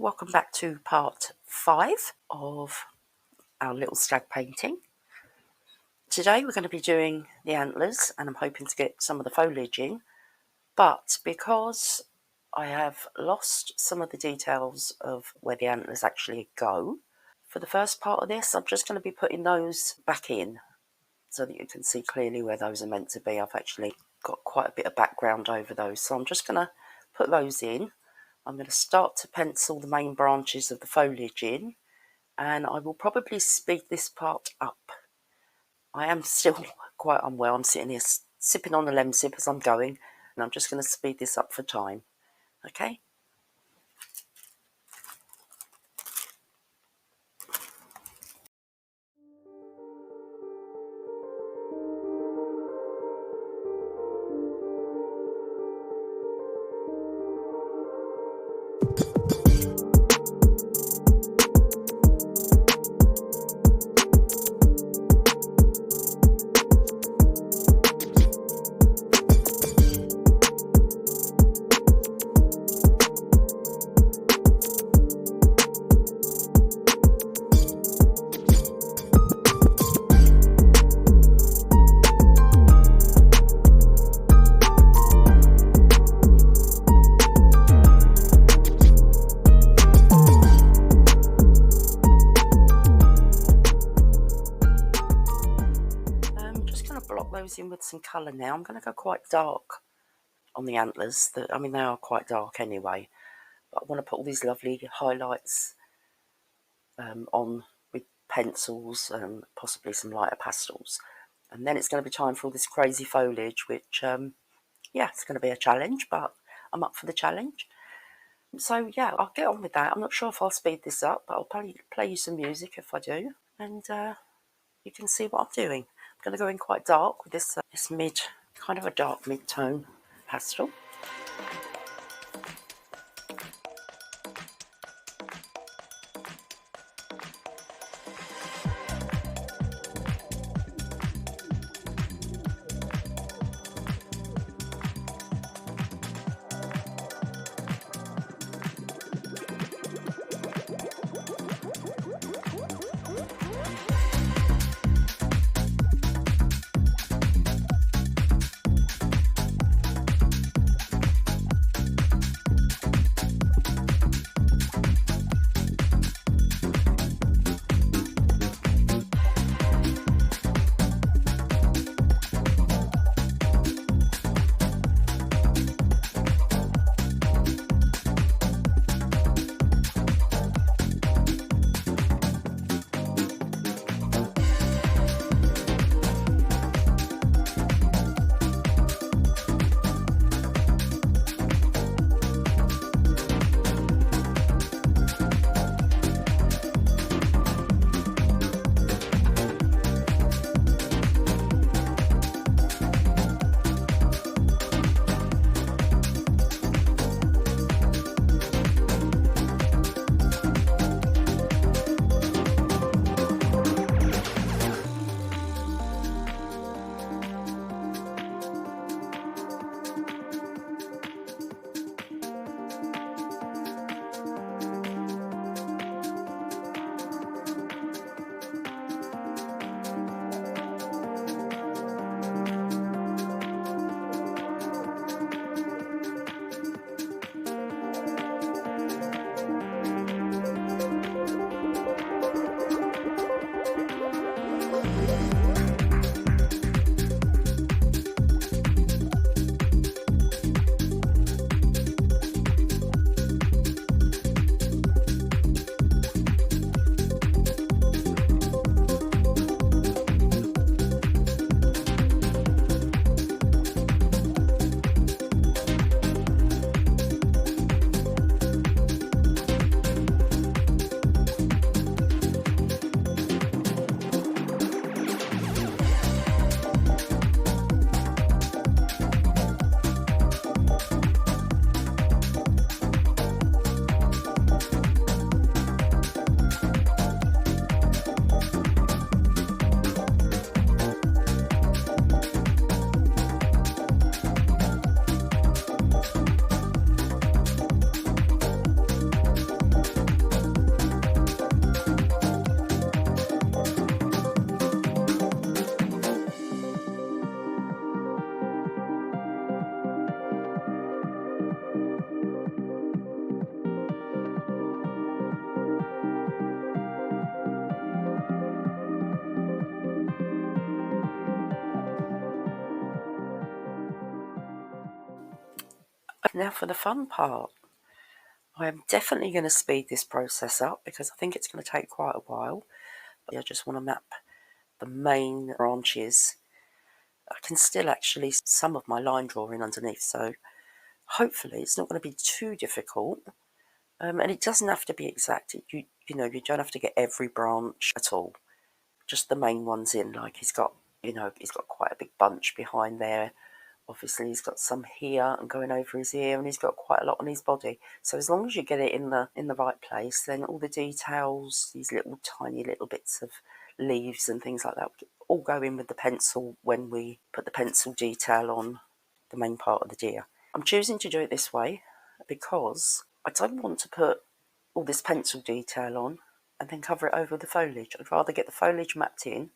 Welcome back to part 5 of our little stag painting. Today we're going to be doing the antlers, and I'm hoping to get some of the foliage in, but because I have lost some of the details of where the antlers actually go, for the first part of this I'm just going to be putting those back in so that you can see clearly where those are meant to be. I've actually got quite a bit of background over those, so I'm just going to put those in. I'm going to start to pencil the main branches of the foliage in, and I will probably speed this part up. I am still quite unwell. I'm sitting here sipping on the lemon sip as I'm going, and I'm just going to speed this up for time. Okay? Block those in with some colour now. I'm going to go quite dark on the antlers. They are quite dark anyway, but I want to put all these lovely highlights on with pencils and possibly some lighter pastels. And then it's going to be time for all this crazy foliage, which it's going to be a challenge, but I'm up for the challenge. So yeah, I'll get on with that. I'm not sure if I'll speed this up, but I'll play you some music if I do, and you can see what I'm doing. I'm going to go in quite dark with this kind of a dark mid-tone pastel. Now for the fun part. I am definitely going to speed this process up because I think it's going to take quite a while. I just want to map the main branches. I can still actually see some of my line drawing underneath, so hopefully it's not going to be too difficult. And it doesn't have to be exact. You don't have to get every branch at all. Just the main ones in. Like he's got quite a big bunch behind there. Obviously he's got some here and going over his ear, and he's got quite a lot on his body. So as long as you get it in the right place, then all the details, these little tiny little bits of leaves and things like that, all go in with the pencil when we put the pencil detail on the main part of the deer. I'm choosing to do it this way because I don't want to put all this pencil detail on and then cover it over the foliage. I'd rather get the foliage mapped in,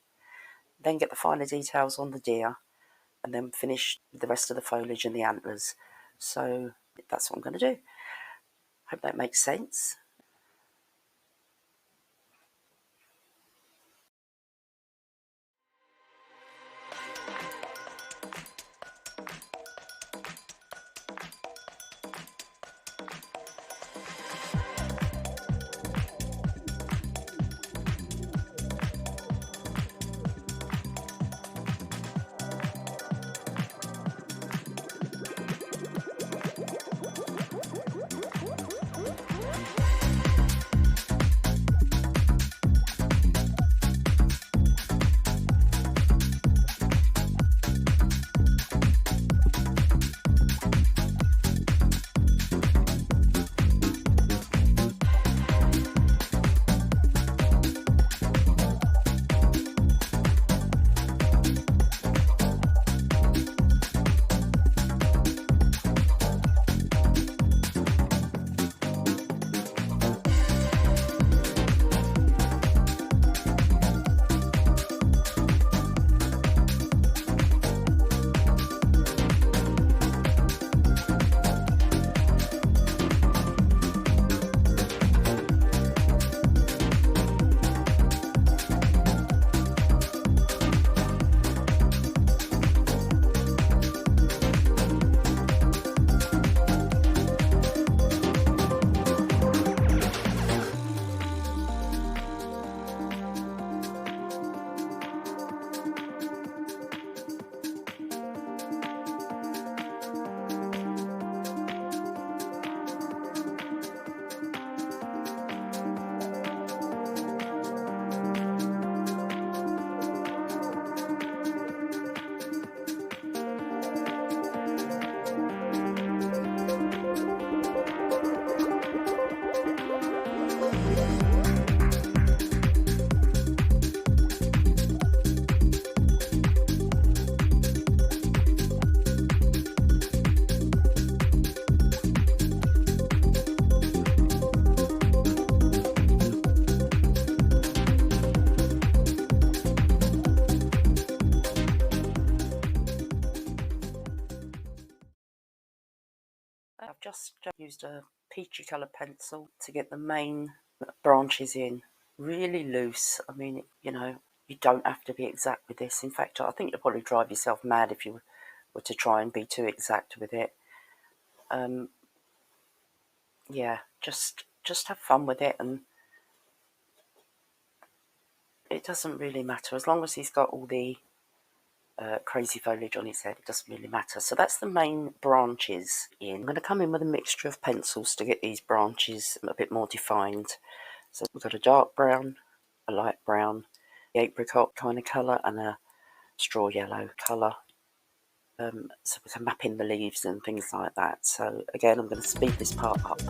then get the finer details on the deer, and then finish the rest of the foliage and the antlers. So that's what I'm going to do. Hope that makes sense. I've just used a peachy coloured pencil to get the main branches in. Really loose. I mean, you don't have to be exact with this. In fact, I think you'll probably drive yourself mad if you were to try and be too exact with it. Yeah, just have fun with it, and it doesn't really matter. As long as he's got all the crazy foliage on his head, it doesn't really matter. So that's the main branches in. I'm going to come in with a mixture of pencils to get these branches a bit more defined. So we've got a dark brown, a light brown, the apricot kind of colour, and a straw yellow colour. So we can map in the leaves and things like that. So again, I'm going to speed this part up.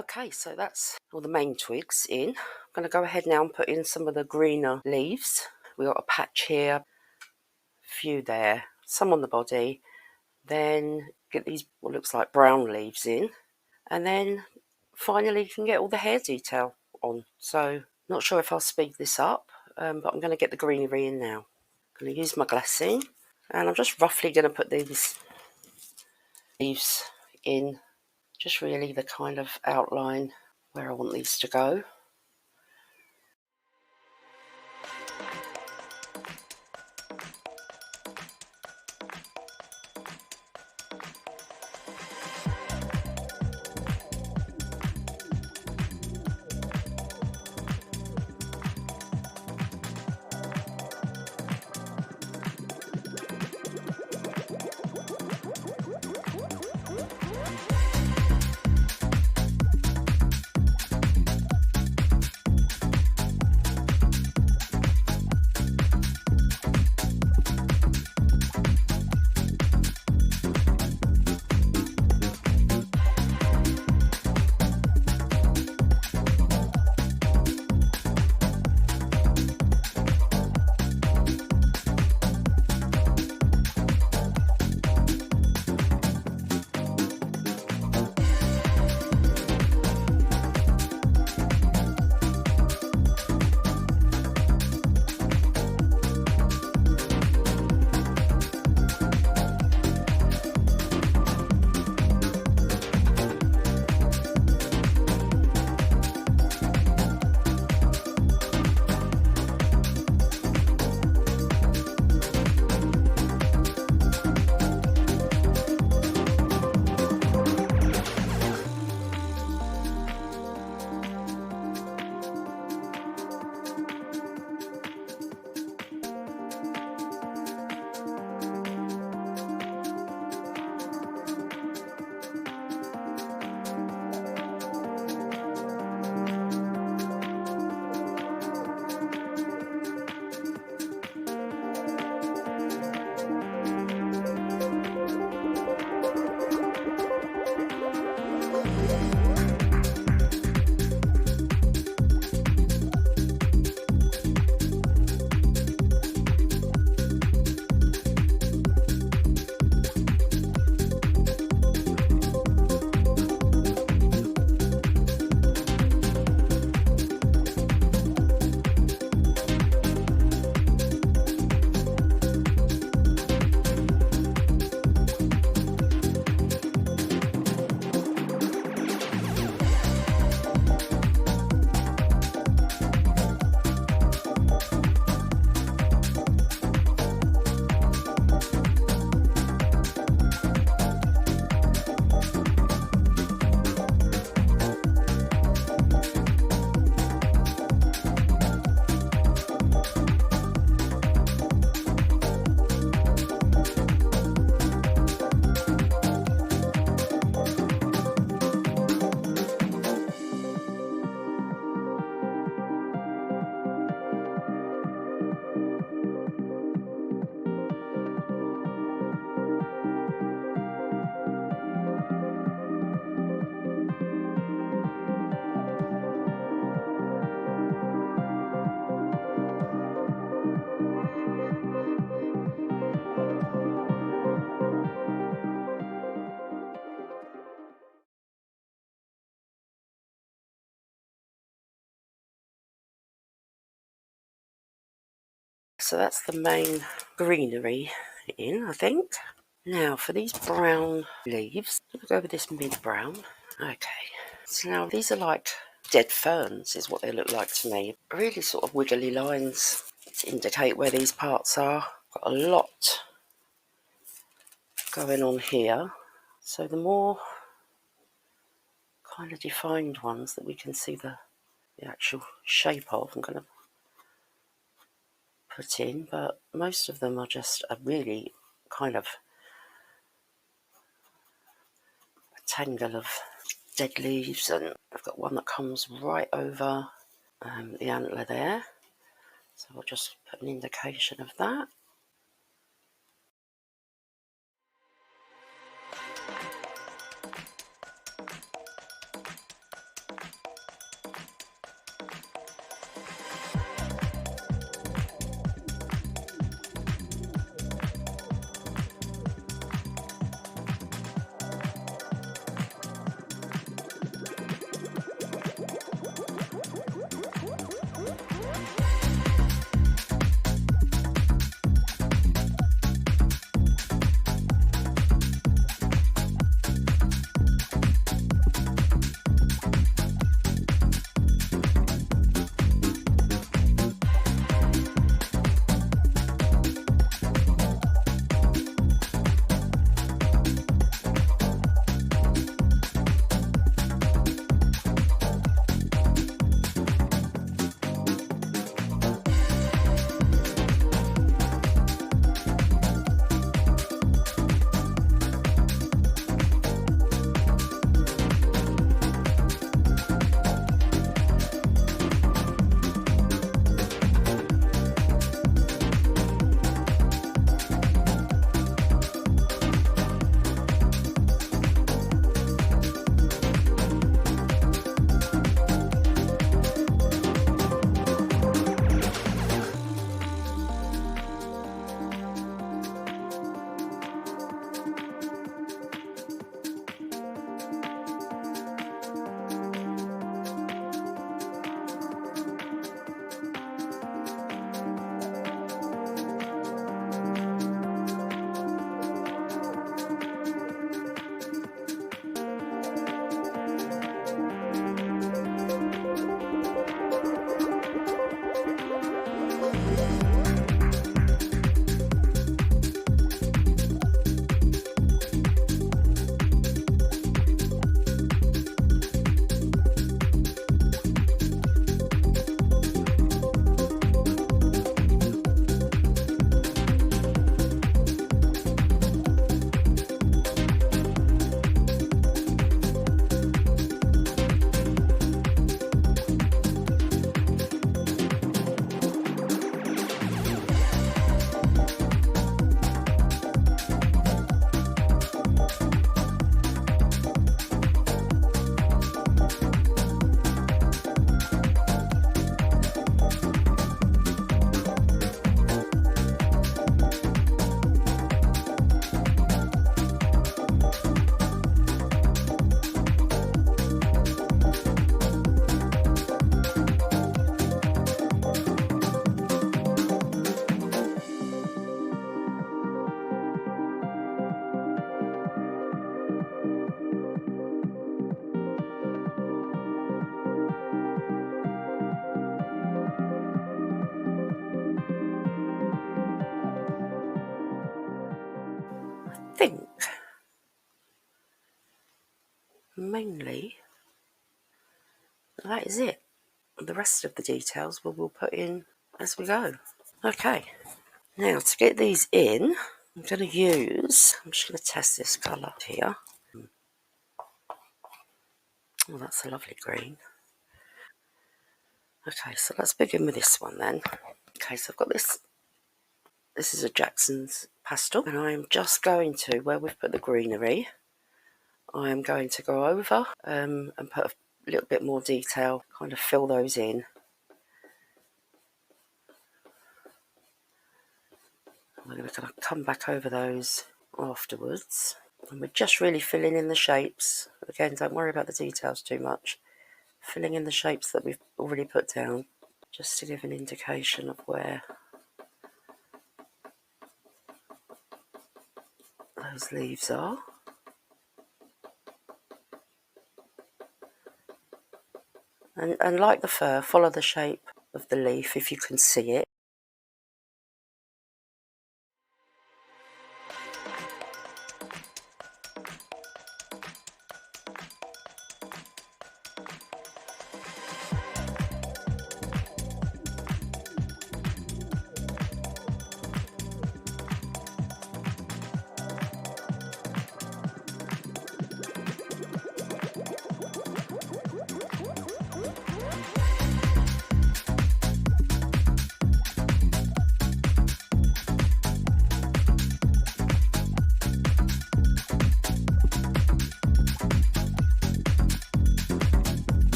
Okay, so that's all the main twigs in. I'm going to go ahead now and put in some of the greener leaves. We got a patch here, a few there, some on the body. Then get these what looks like brown leaves in, and then finally you can get all the hair detail on. So not sure if I'll speed this up, but I'm going to get the greenery in now. I'm going to use my glassine, and I'm just roughly going to put these leaves in, just really the kind of outline where I want these to go. So that's the main greenery in, I think. Now for these brown leaves, I'm going to go with this mid-brown. Okay, so now these are like dead ferns is what they look like to me. Really sort of wiggly lines to indicate where these parts are. Got a lot going on here. So the more kind of defined ones that we can see the actual shape of, I'm going to put in, but most of them are just a really kind of a tangle of dead leaves, and I've got one that comes right over the antler there, so I'll just put an indication of that. mainly that is it. The rest of the details we'll put in as we go. Okay, now to get these in, I'm just going to test this colour here. Oh, that's a lovely green. Okay, so let's begin with this one then. Okay, so I've got this. This is a Jackson's pastel, and I'm just going to, where we've put the greenery, I am going to go over and put a little bit more detail, kind of fill those in. We're going to come back over those afterwards. And we're just really filling in the shapes. Again, don't worry about the details too much. Filling in the shapes that we've already put down, just to give an indication of where those leaves are. And like the fur, follow the shape of the leaf if you can see it.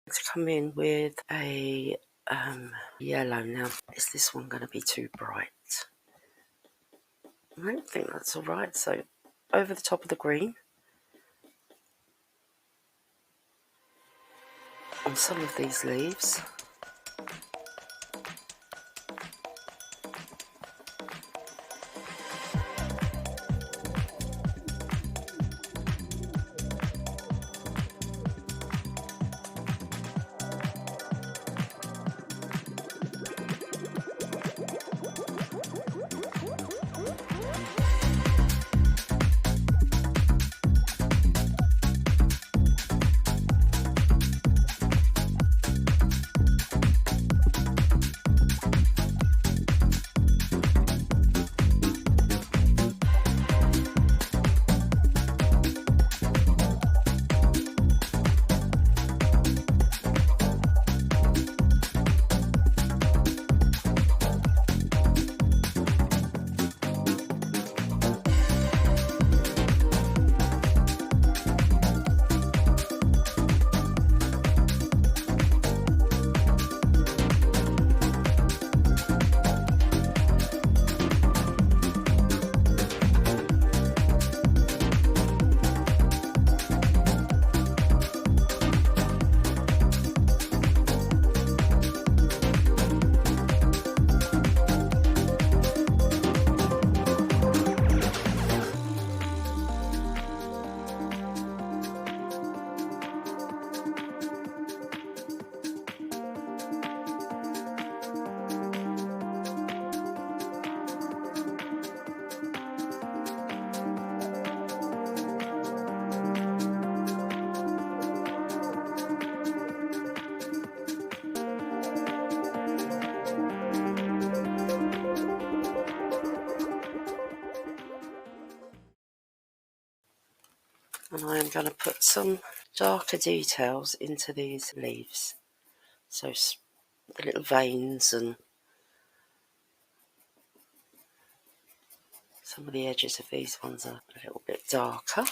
To come in with a yellow. Now, is this one going to be too bright? I don't think that's alright. So over the top of the green on some of these leaves. And I am going to put some darker details into these leaves. So the little veins and some of the edges of these ones are a little bit darker.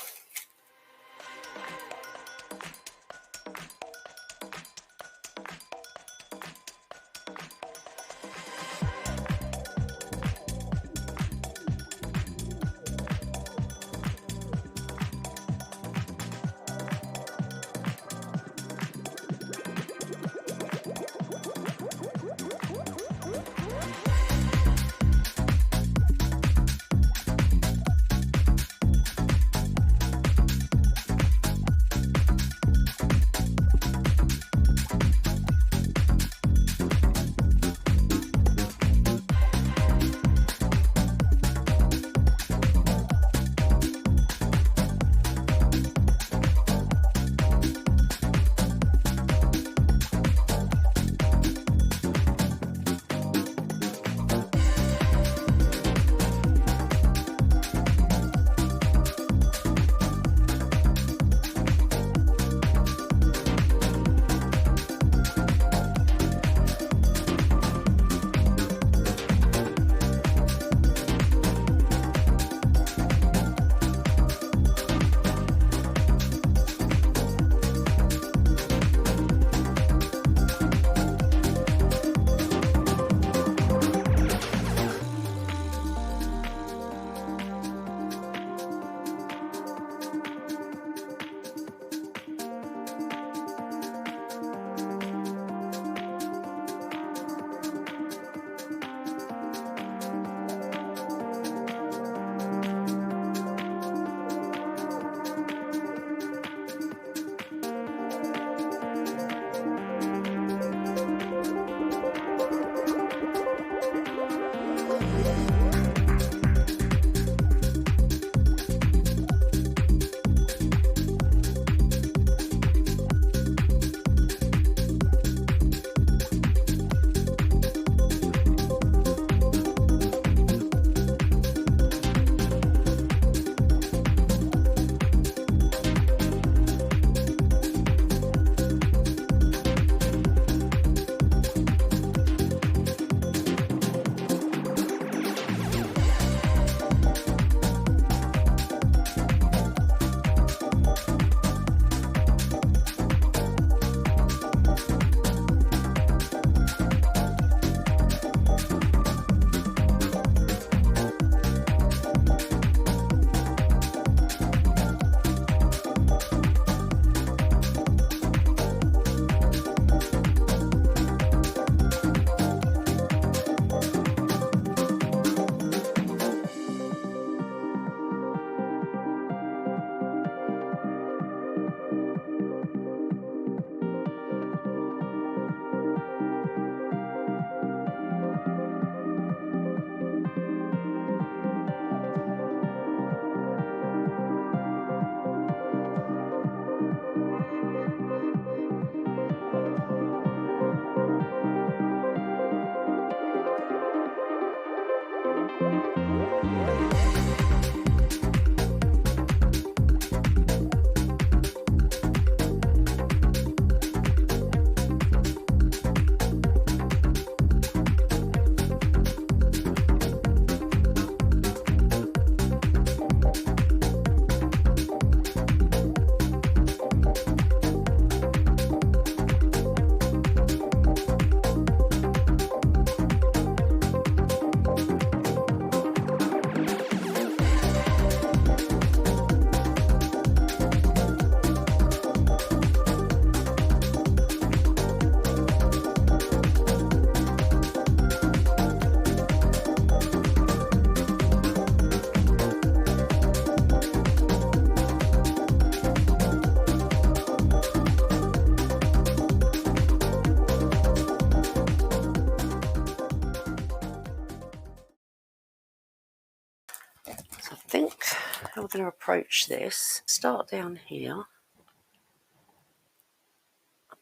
I think how we're going to approach this, start down here.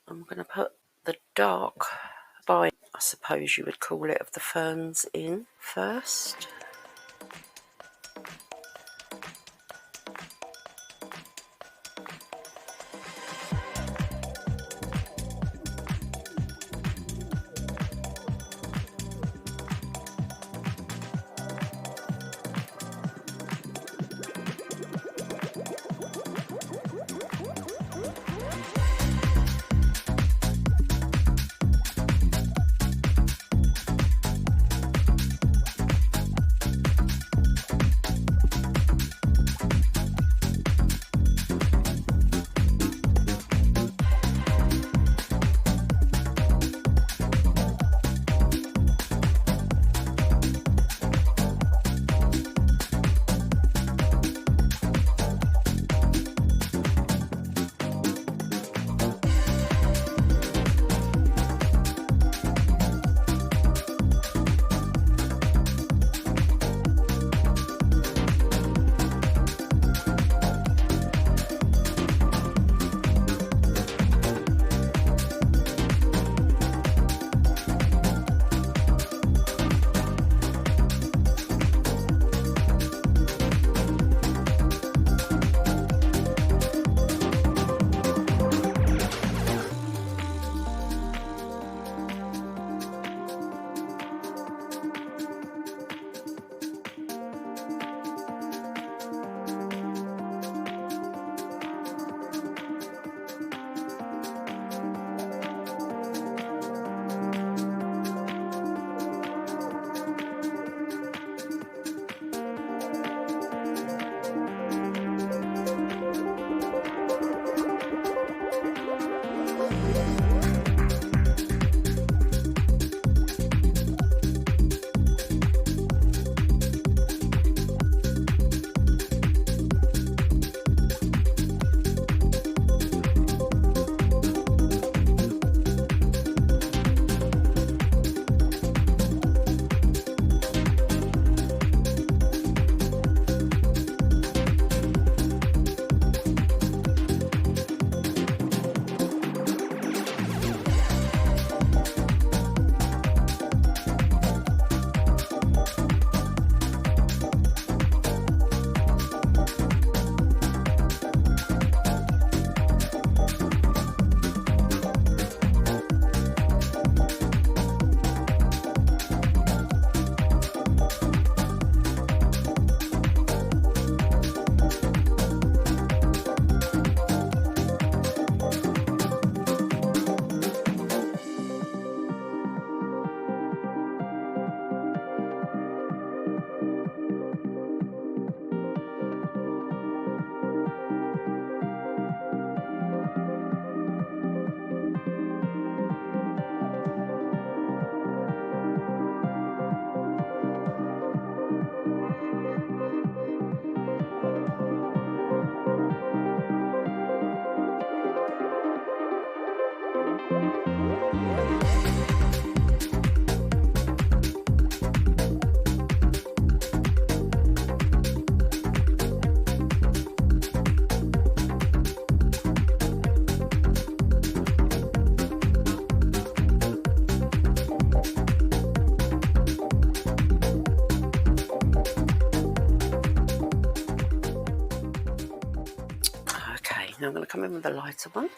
I'm going to put the dark spine, I suppose you would call it, of the ferns in first. Now I'm going to come in with a lighter one.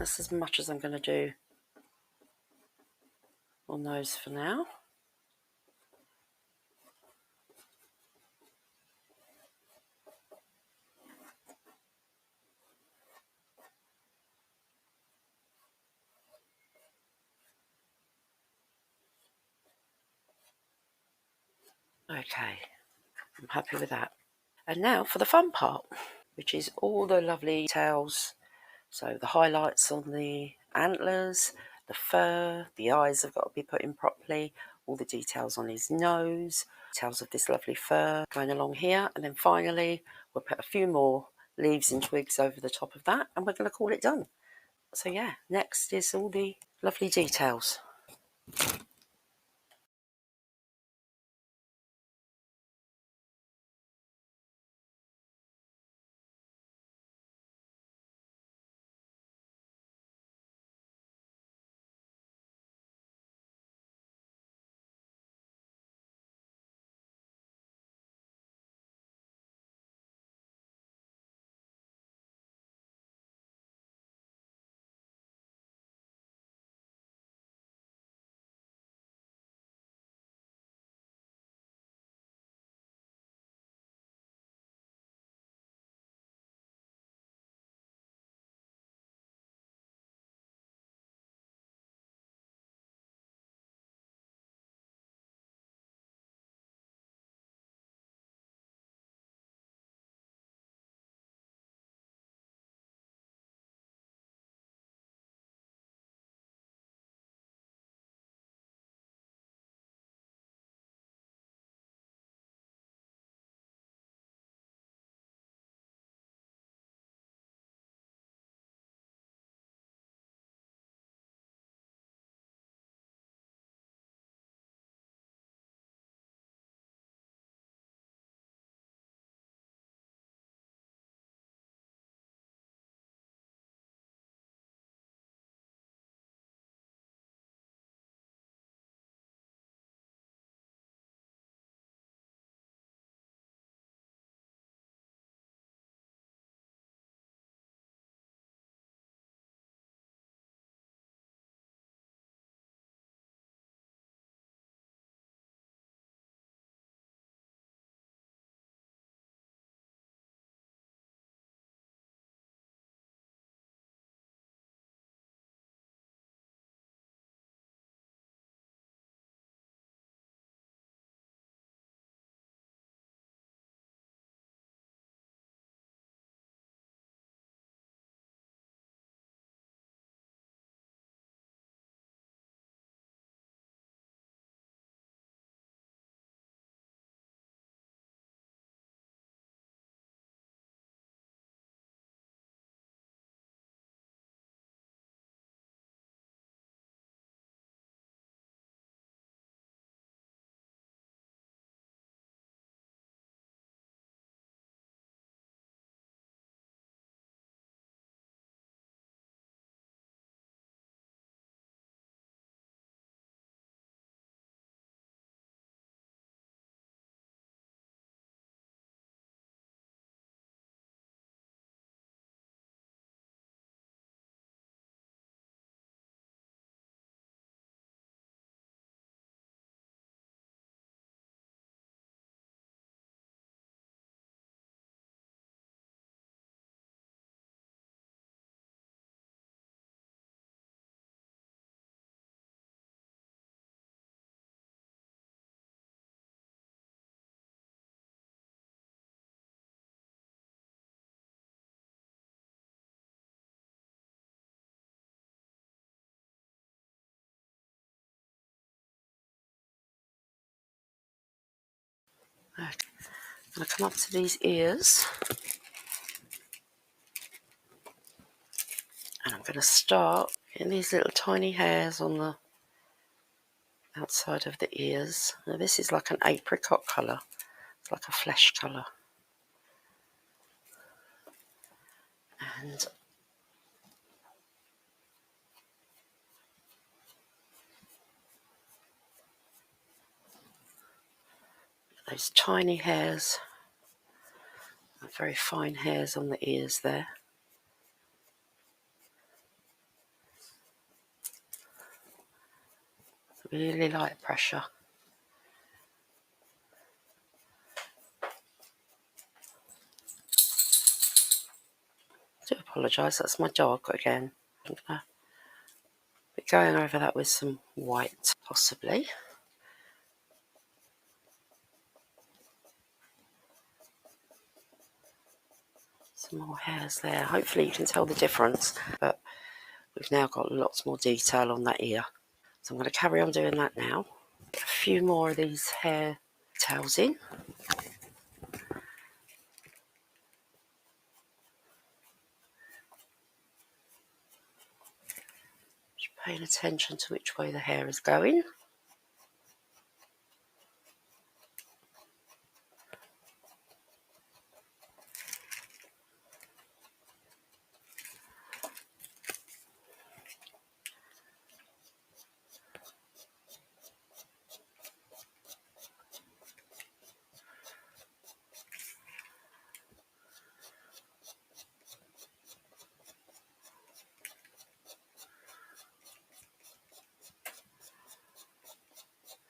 That's as much as I'm going to do on those for now. Okay, I'm happy with that. And now for the fun part, which is all the lovely details. So the highlights on the antlers, the fur, the eyes have got to be put in properly, all the details on his nose, details of this lovely fur going along here, and then finally we'll put a few more leaves and twigs over the top of that, and we're going to call it done. So yeah, next is all the lovely details. I'm going to come up to these ears, and I'm going to start getting these little tiny hairs on the outside of the ears. Now this is like an apricot colour, it's like a flesh colour, and those tiny hairs, very fine hairs on the ears there. Really light pressure. I do apologise, that's my dog again. I'm going to be going over that with some white, possibly. Some more hairs there. Hopefully you can tell the difference, but we've now got lots more detail on that ear. So I'm going to carry on doing that now. Get a few more of these hair details in. Just paying attention to which way the hair is going.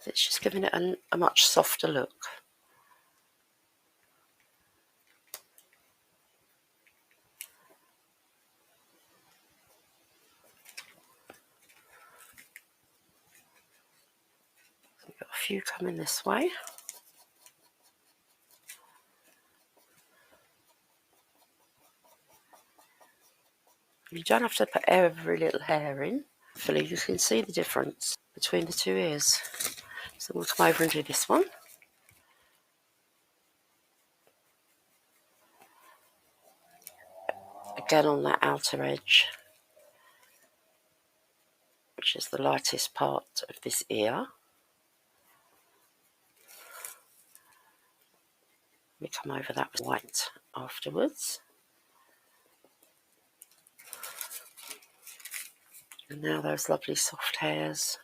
It's just giving it a much softer look. We've got a few coming this way. You don't have to put every little hair in. Hopefully you can see the difference between the two ears. So we'll come over and do this one. Again on that outer edge, which is the lightest part of this ear. We come over that with white afterwards. And now those lovely soft hairs.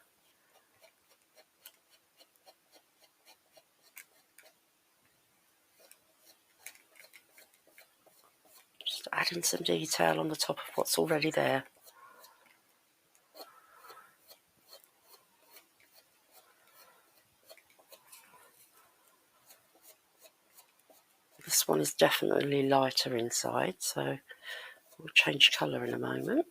Just adding some detail on the top of what's already there. This one is definitely lighter inside, so we'll change colour in a moment.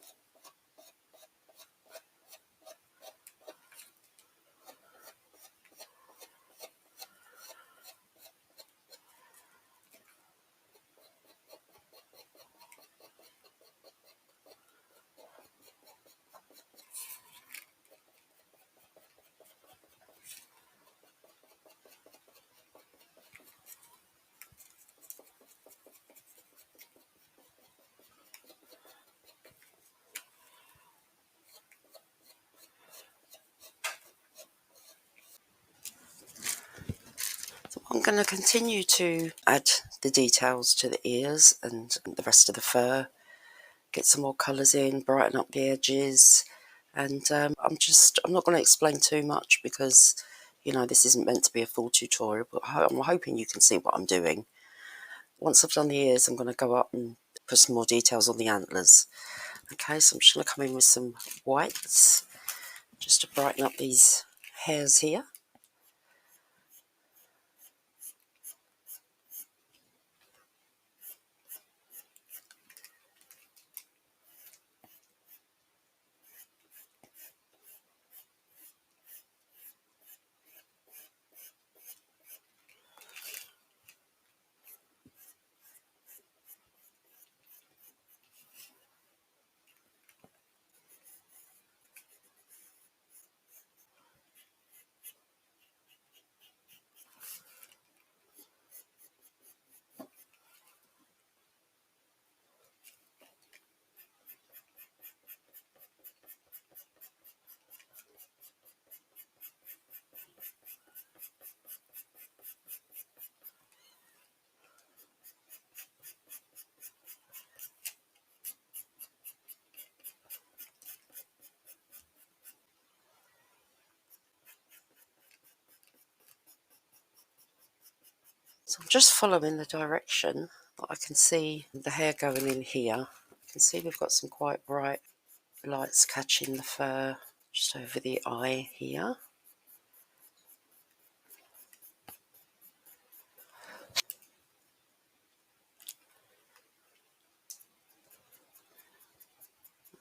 So I'm going to continue to add the details to the ears and the rest of the fur, get some more colours in, brighten up the edges, and I'm not going to explain too much because, you know, this isn't meant to be a full tutorial, but I'm hoping you can see what I'm doing. Once I've done the ears, I'm going to go up and put some more details on the antlers. Okay, so I'm just going to come in with some whites just to brighten up these hairs here. So I'm just following the direction that I can see the hair going in here. You can see we've got some quite bright lights catching the fur just over the eye here.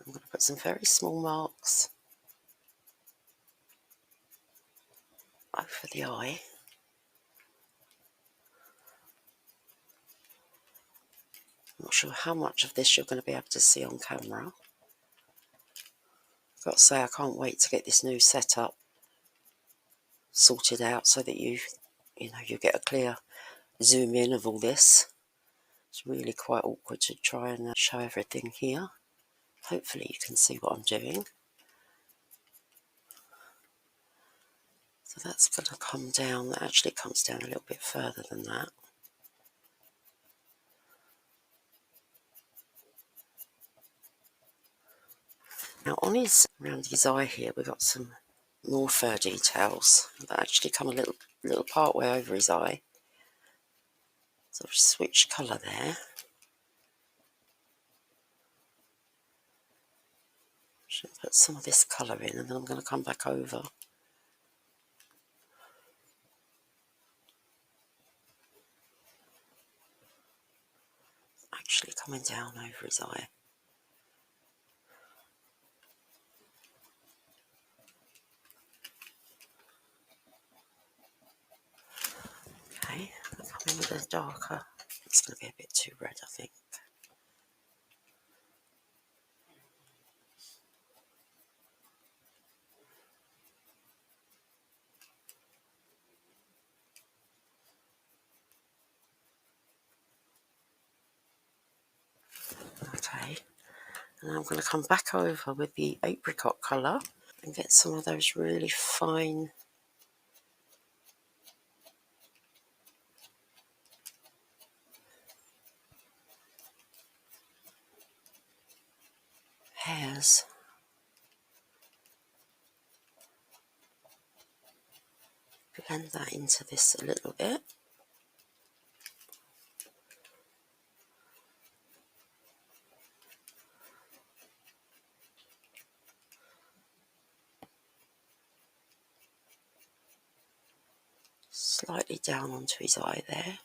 I'm going to put some very small marks over the eye. I'm not sure how much of this you're going to be able to see on camera. I've got to say, I can't wait to get this new setup sorted out so that you get a clear zoom in of all this. It's really quite awkward to try and show everything here. Hopefully you can see what I'm doing. So that's going to come down. That actually comes down a little bit further than that. Now around his eye here, we've got some more fur details that actually come a little part way over his eye. So I've switched colour there. Should put some of this colour in, and then I'm going to come back over. Actually coming down over his eye. Okay, I'm coming with a darker. It's going to be a bit too red, I think. Okay, and I'm going to come back over with the apricot colour and get some of those really fine hairs. Blend that into this a little bit. Slightly down onto his eye there.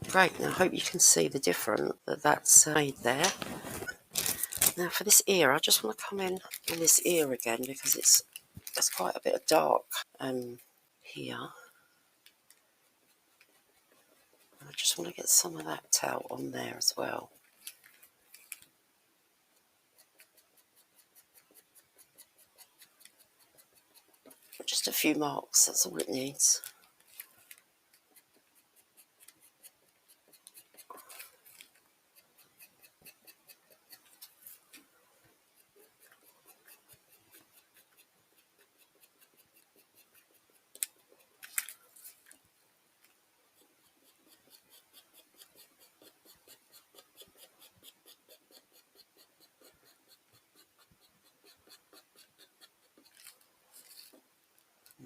Great, now I hope you can see the difference that's made there. Now for this ear, I just want to come in on this ear again because there's quite a bit of dark here. I just want to get some of that out on there as well. Just a few marks, that's all it needs.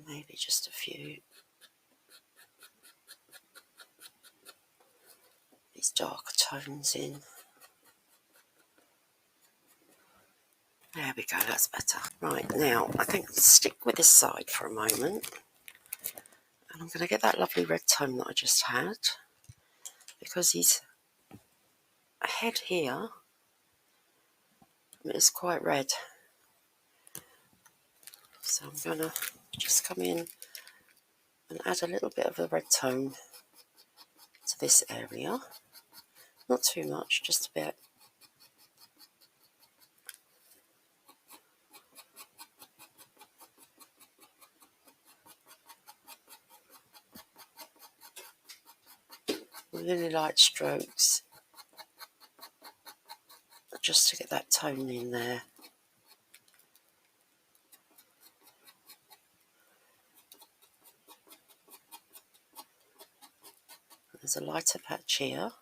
Maybe just a few. These darker tones in. There we go, that's better. Right, now I think stick with this side for a moment. And I'm going to get that lovely red tone that I just had. Because his head here is quite red. So I'm going to just come in and add a little bit of the red tone to this area. Not too much, just a bit. Really light strokes, just to get that tone in there. There's a lighter patch here.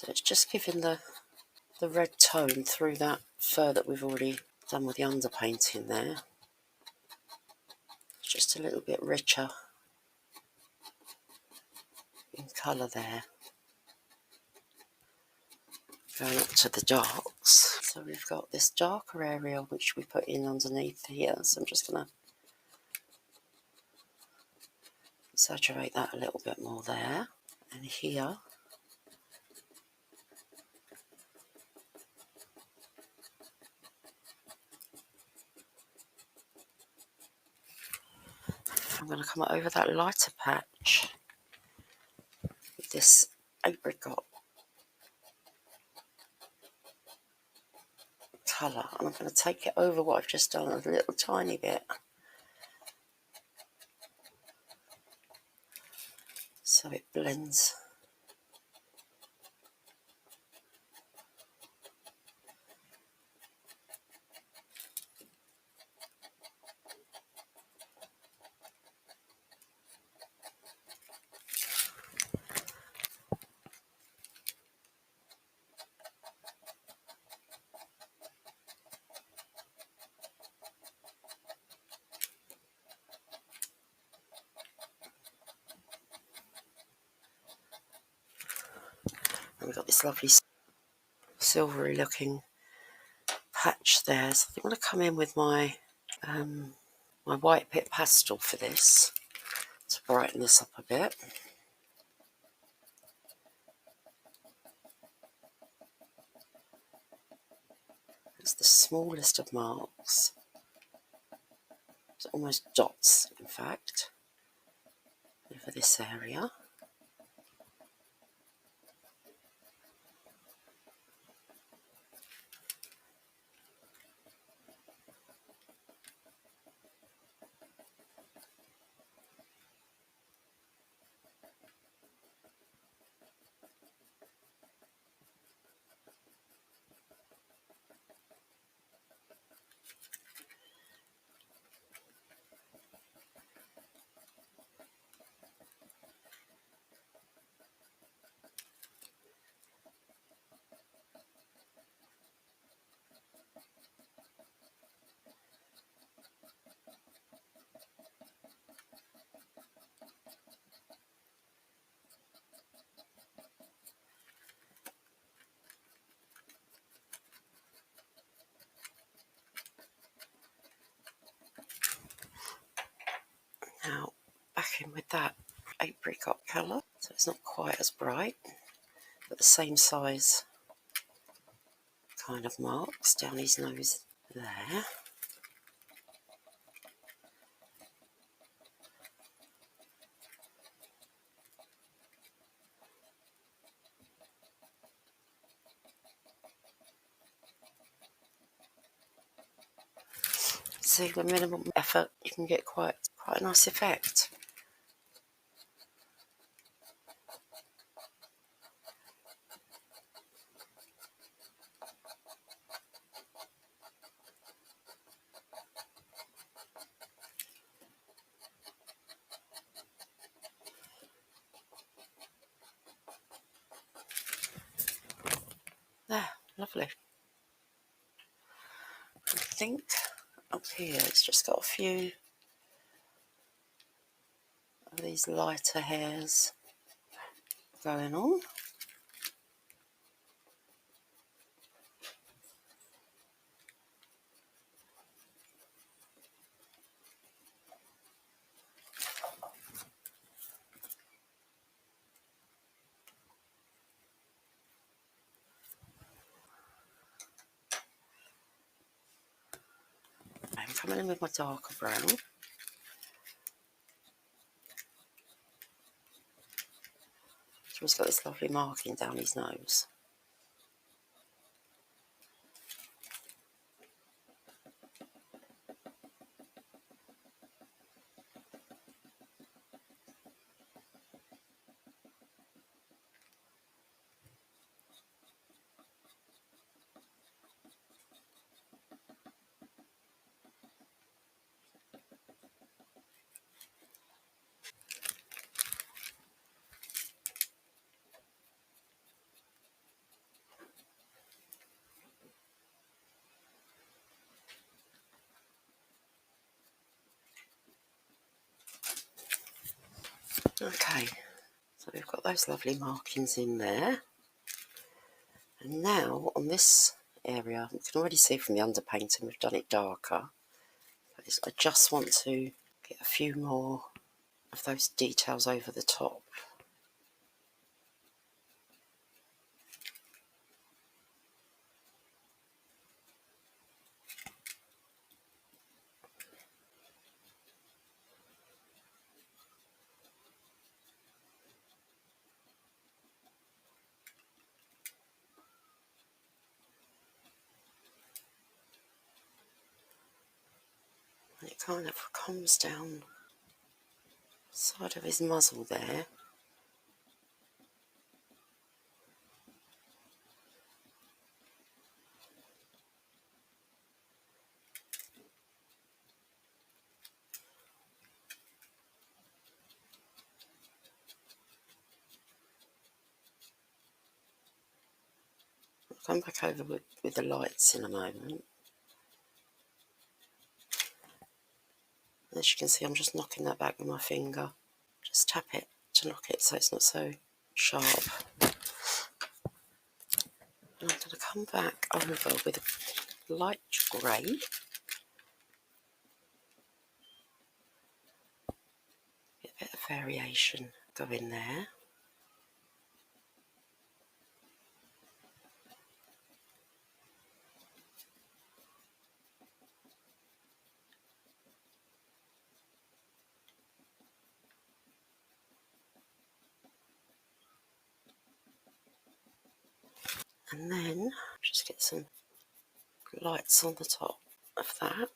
So it's just giving the red tone through that fur that we've already done with the underpainting there. It's just a little bit richer in colour there. Going up to the darks. So we've got this darker area which we put in underneath here. So I'm just going to exaggerate that a little bit more there. And here, I'm going to come over that lighter patch with this apricot colour, and I'm going to take it over what I've just done a little tiny bit, so it blends. And we've got this lovely silvery looking patch there, so I think I'm going to come in with my my white pit pastel for this to brighten this up a bit. It's the smallest of marks, it's almost dots in fact, over this area. Now back in with that apricot colour, so it's not quite as bright, but the same size kind of marks down his nose there. See, with minimum effort you can get quite a nice effect. There, lovely. I think up here it's just got a few of these lighter hairs going on. I'm coming in with my darker brown. So he's got this lovely marking down his nose. Okay, so we've got those lovely markings in there. And now on this area, you can already see from the underpainting we've done it darker. I just want to get a few more of those details over the top. And it kind of comes down the side of his muzzle there. I'll come back over with the lights in a moment. As you can see, I'm just knocking that back with my finger. Just tap it to knock it so it's not so sharp. And I'm going to come back over with a light grey. Get a bit of variation go in there. And then just get some lights on the top of that.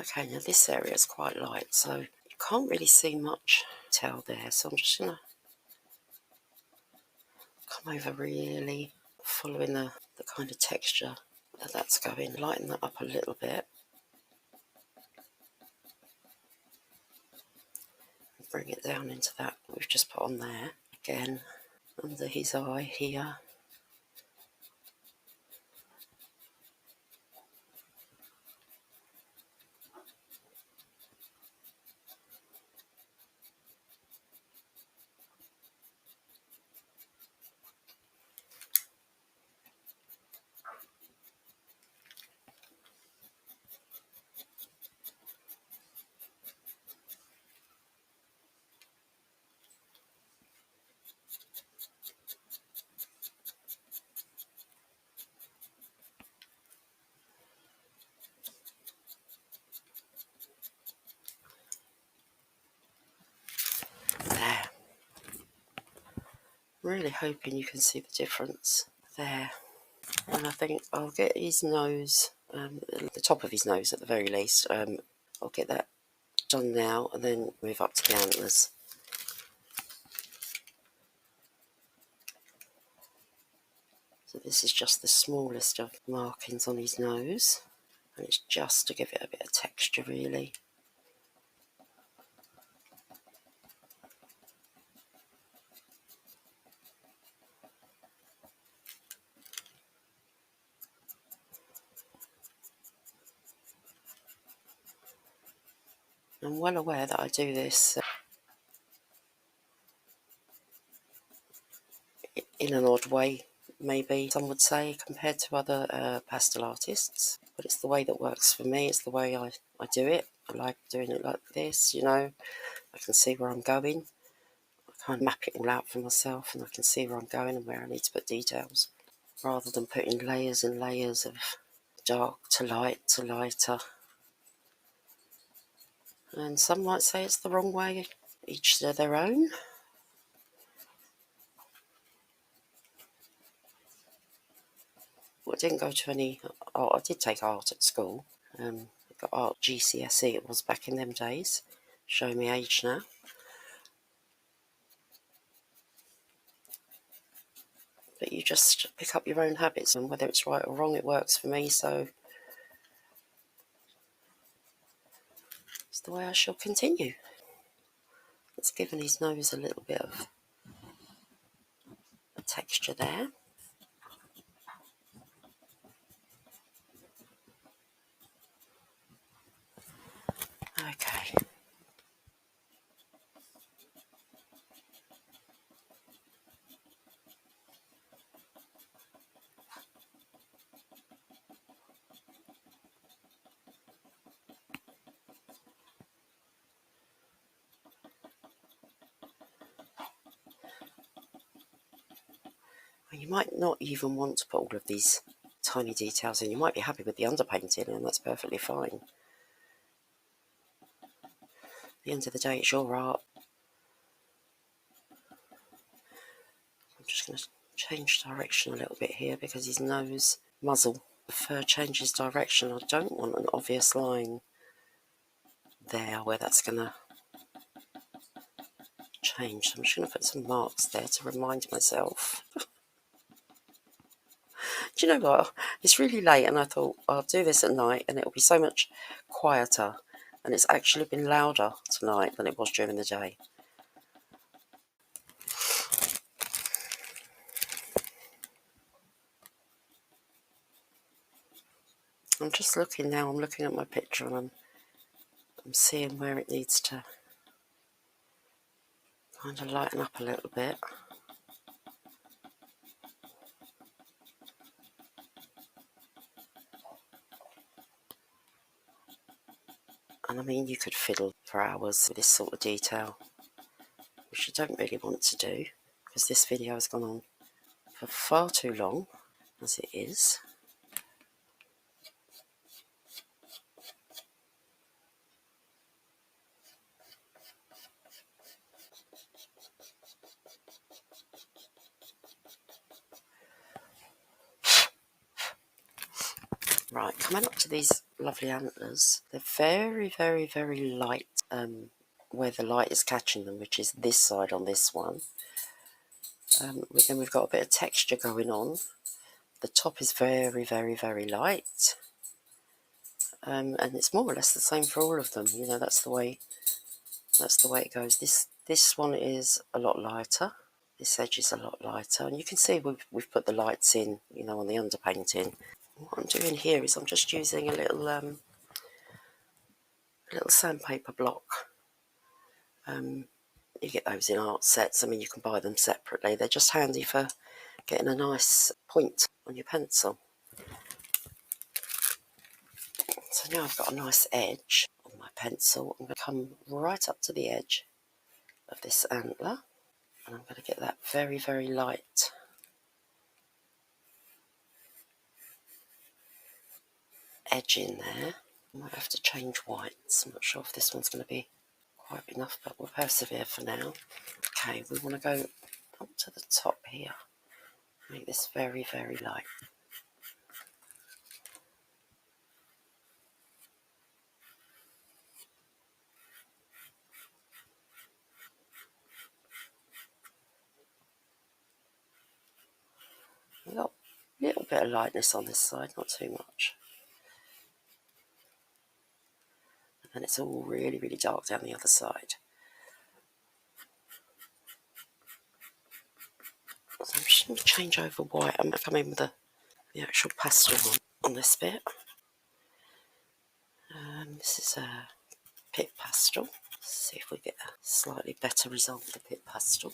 Okay, now this area is quite light, so you can't really see much detail there. So I'm just going to come over really following the kind of texture that's going. Lighten that up a little bit. And bring it down into that we've just put on there. Again, under his eye here. There. Really hoping you can see the difference there. And I think I'll get his nose, the top of his nose at the very least. I'll get that done now and then move up to the antlers. So this is just the smallest of markings on his nose, and it's just to give it a bit of texture really. I'm well aware that I do this in an odd way, maybe some would say, compared to other pastel artists, but it's the way that works for me. It's the way I do it. I like doing it like this, you know. I can see where I'm going. I kind of map it all out for myself, and I can see where I'm going and where I need to put details, rather than putting layers and layers of dark to light to lighter. And some might say it's the wrong way, each to their own. I didn't go to any art. I did take art at school. I got art GCSE, it was back in them days. Showing me age now. But you just pick up your own habits, and whether it's right or wrong, it works for me, so it's the way I shall continue. It's given his nose a little bit of a texture there. Okay. You might not even want to put all of these tiny details in. You might be happy with the underpainting, and that's perfectly fine. At the end of the day, it's your art. I'm just going to change direction a little bit here because his nose, muzzle, the fur changes direction. I don't want an obvious line there where that's going to change. So I'm just going to put some marks there to remind myself. Do you know what? It's really late, and I thought I'll do this at night and it'll be so much quieter. And it's actually been louder tonight than it was during the day. I'm just looking now, I'm looking at my picture, and I'm seeing where it needs to kind of lighten up a little bit. And I mean, you could fiddle for hours with this sort of detail, which I don't really want to do, because this video has gone on for far too long, as it is. Right, coming up to these lovely antlers, they're very, very, very light, where the light is catching them, which is this side on this one. Then we've got a bit of texture going on. The top is very, very, very light, and it's more or less the same for all of them. You know, that's the way it goes. This one is a lot lighter. This edge is a lot lighter, and you can see we've put the lights in, you know, on the underpainting. What I'm doing here is I'm just using a little sandpaper block. You get those in art sets. I mean, you can buy them separately. They're just handy for getting a nice point on your pencil. So now I've got a nice edge on my pencil. I'm going to come right up to the edge of this antler, and I'm going to get that very, very light edge in there. I might have to change whites. I'm not sure if this one's going to be quite enough, but we'll persevere for now. Okay, we want to go up to the top here. Make this very, very light. We've got a little bit of lightness on this side, not too much. And then it's all really, really dark down the other side. So I'm just going to change over white. I'm going to come in with the actual pastel on this bit. This is a pit pastel. Let's see if we get a slightly better result with the pit pastel.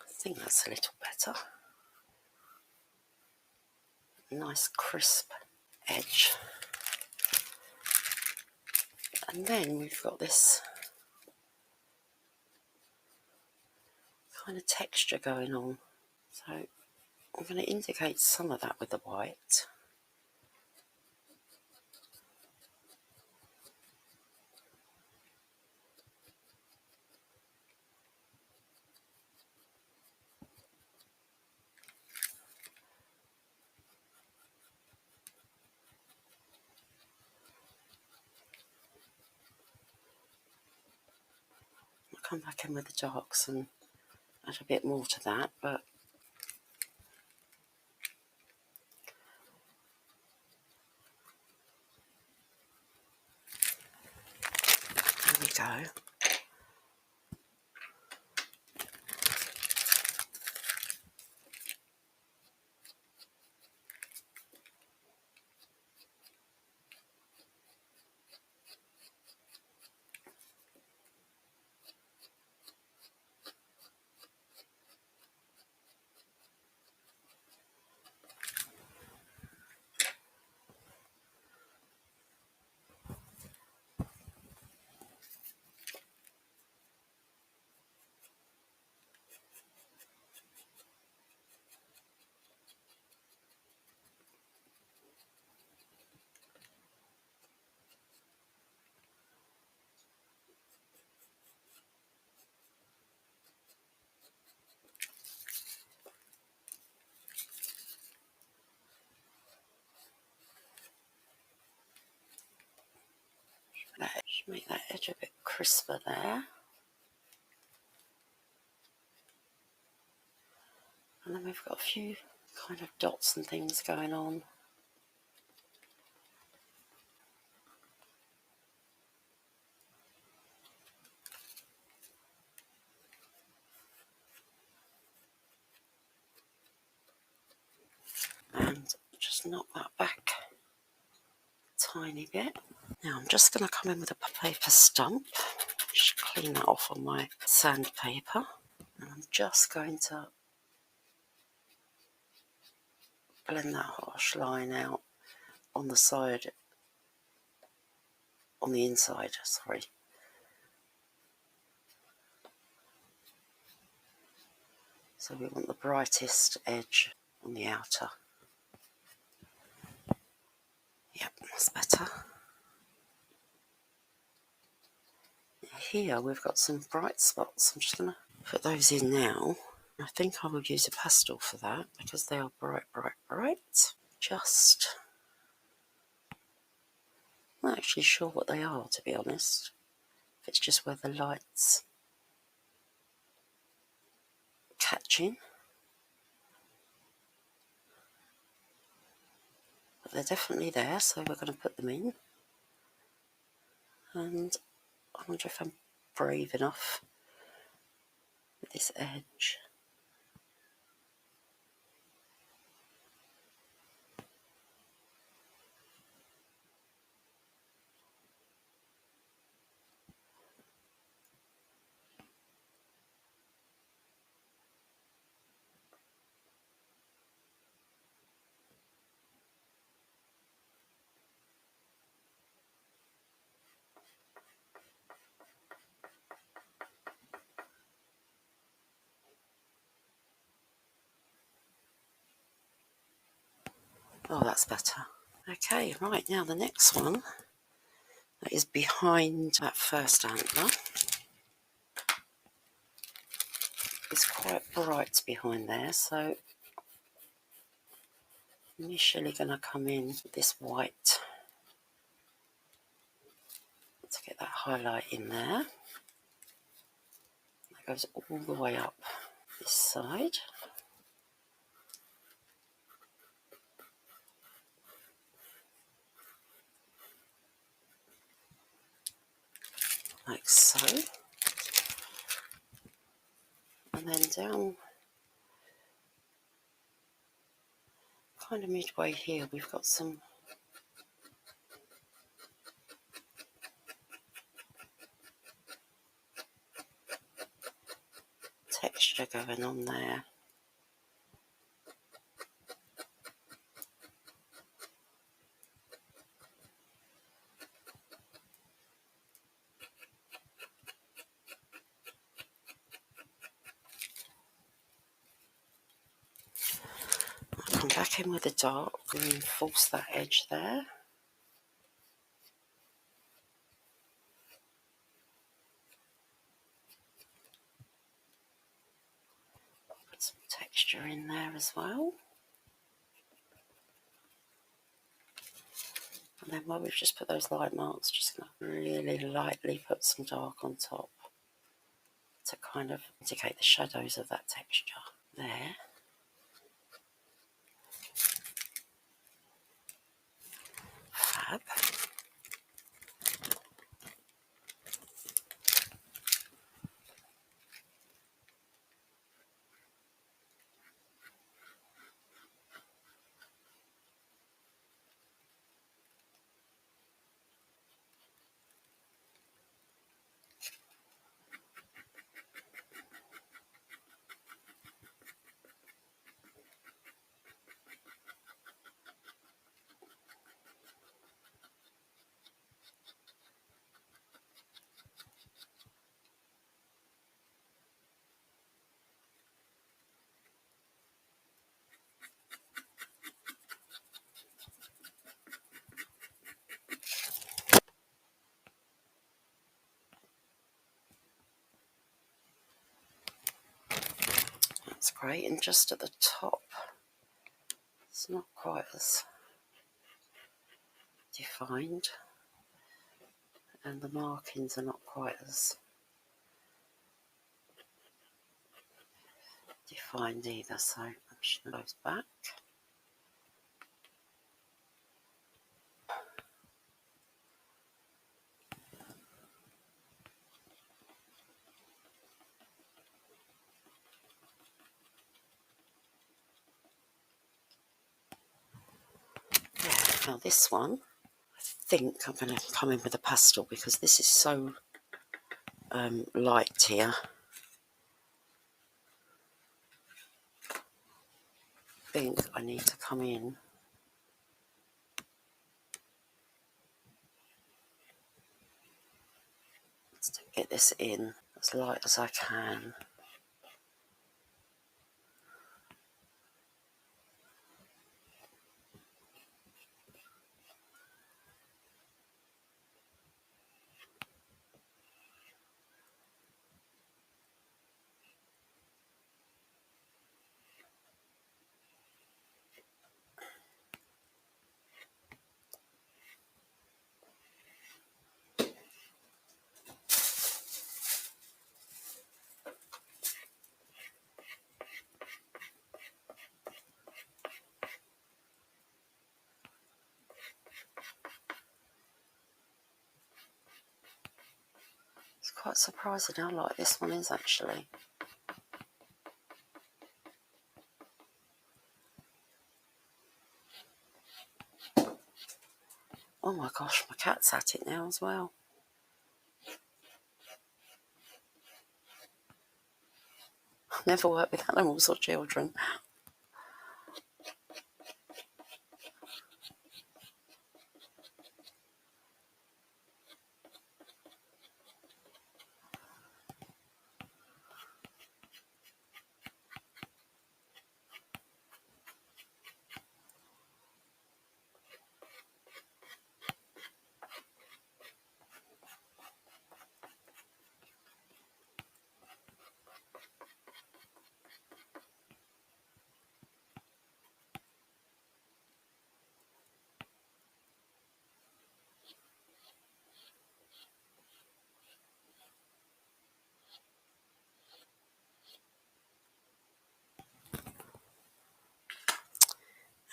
I think that's a little better. Nice crisp edge. And then we've got this kind of texture going on. So I'm going to indicate some of that with the white. come back in with the darks and add a bit more to that, but there we go. Let's make that edge a bit crisper there. And then we've got a few kind of dots and things going on. And just knock that back a tiny bit. Now I'm just going to come in with a paper stump, just clean that off on my sandpaper, and I'm just going to blend that harsh line out on the side, on the inside, sorry. So we want the brightest edge on the outer. Yep, that's better. Here we've got some bright spots. I'm just going to put those in now. I think I will use a pastel for that because they are bright, bright, bright. Just not actually sure what they are, to be honest. If it's just where the light's catching. But they're definitely there, so we're going to put them in. And I wonder if I'm brave enough with this edge. Oh, that's better. Okay, right, now the next one that is behind that first antler is quite bright behind there, so I'm initially going to come in with this white to get that highlight in there. That goes all the way up this side. Like so. And then down kind of midway here we've got some texture going on there. I'll come back in with the dark and reinforce that edge there. Put some texture in there as well. And then while we've just put those light marks, just going to really lightly put some dark on top. to kind of indicate the shadows of that texture there. Fab. That's great, and just at the top, it's not quite as defined, and the markings are not quite as defined either, so I'm just going to go back. Yeah, now this one, I think I'm going to come in with a pastel because this is so light here. I think I need to come in to get this in as light as I can. It's quite surprising how light this one is actually. Oh my gosh, my cat's at it now as well. I've never worked with animals or children.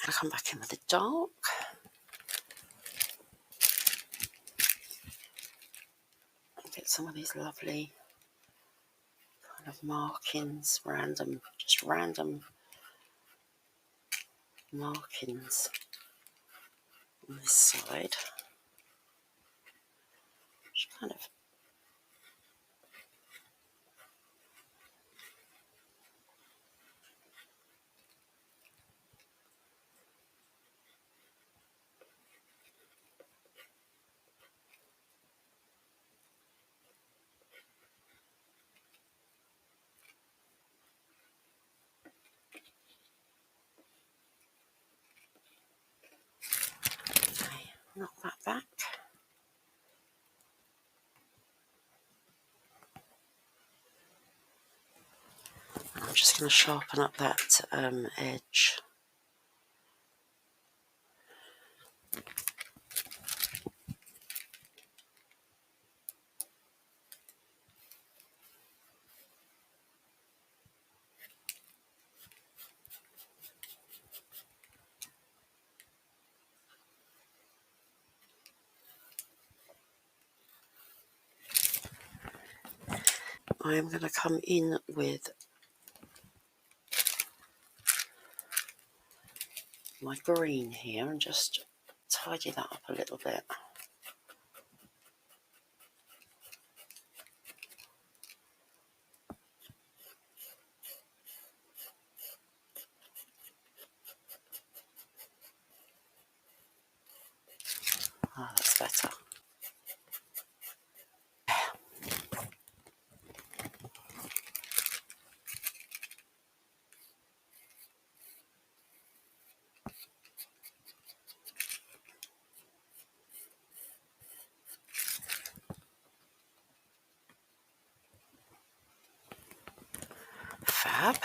I'll come back in with the dark. And get some of these lovely kind of markings, just random markings on this side. Just kind of knock that back. I'm just going to sharpen up that edge. I am going to come in with my green here and just tidy that up a little bit. Oh, that's better. Fab.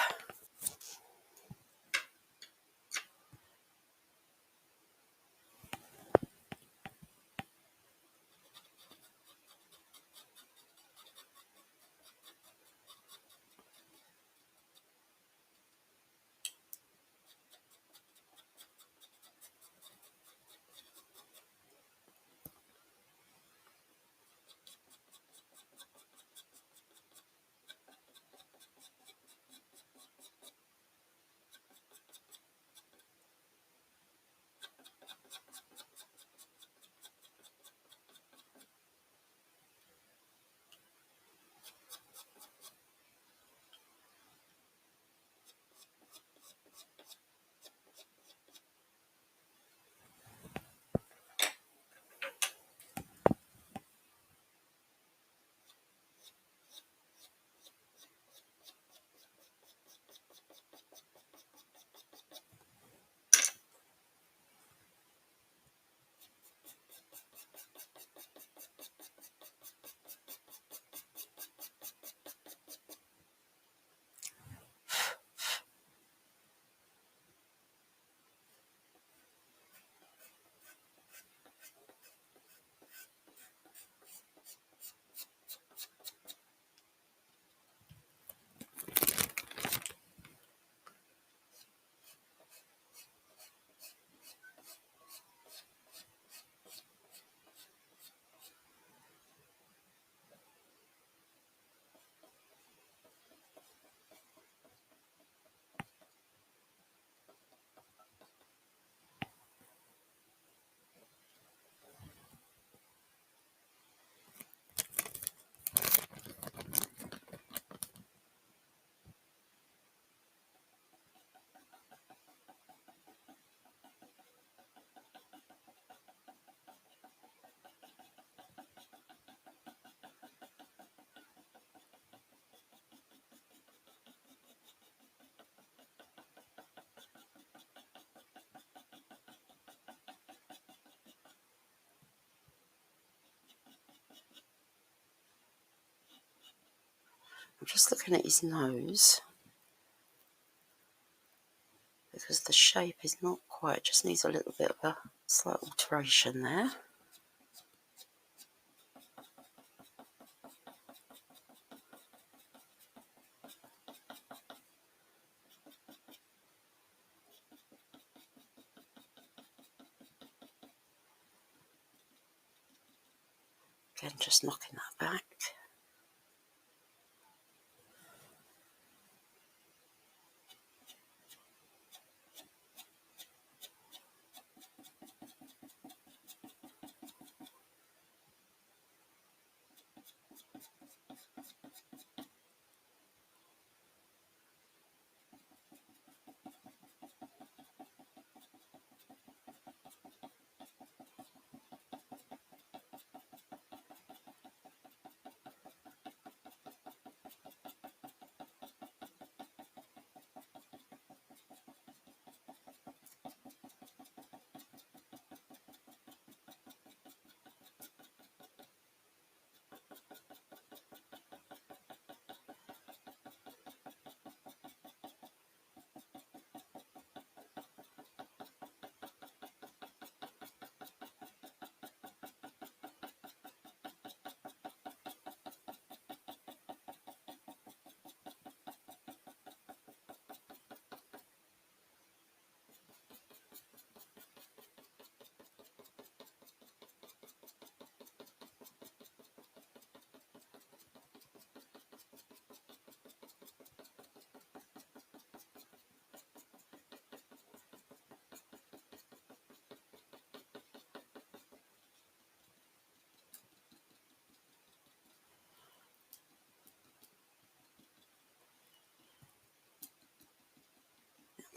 I'm just looking at his nose because the shape is not quite, just needs a little bit of a slight alteration there. Again, just knocking that back.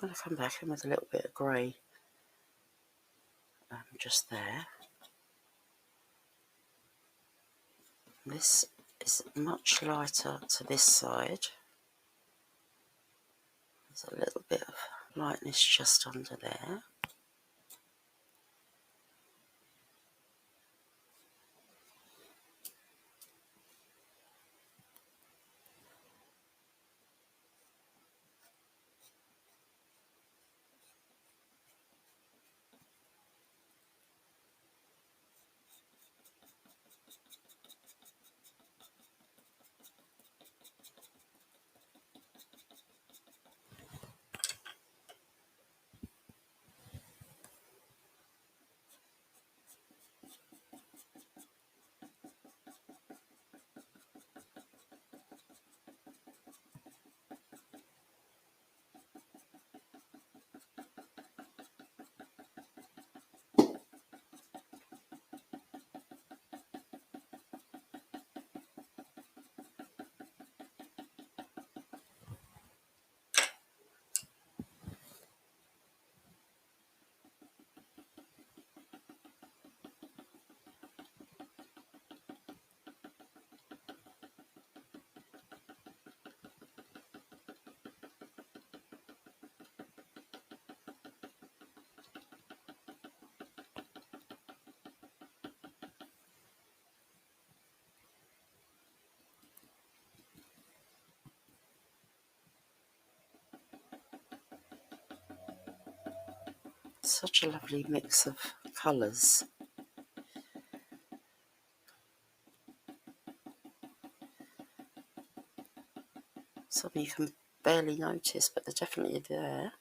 I'm going to come back in with a little bit of grey just there. This is much lighter to this side. There's a little bit of lightness just under there. Such a lovely mix of colours. Some you can barely notice, but they're definitely there.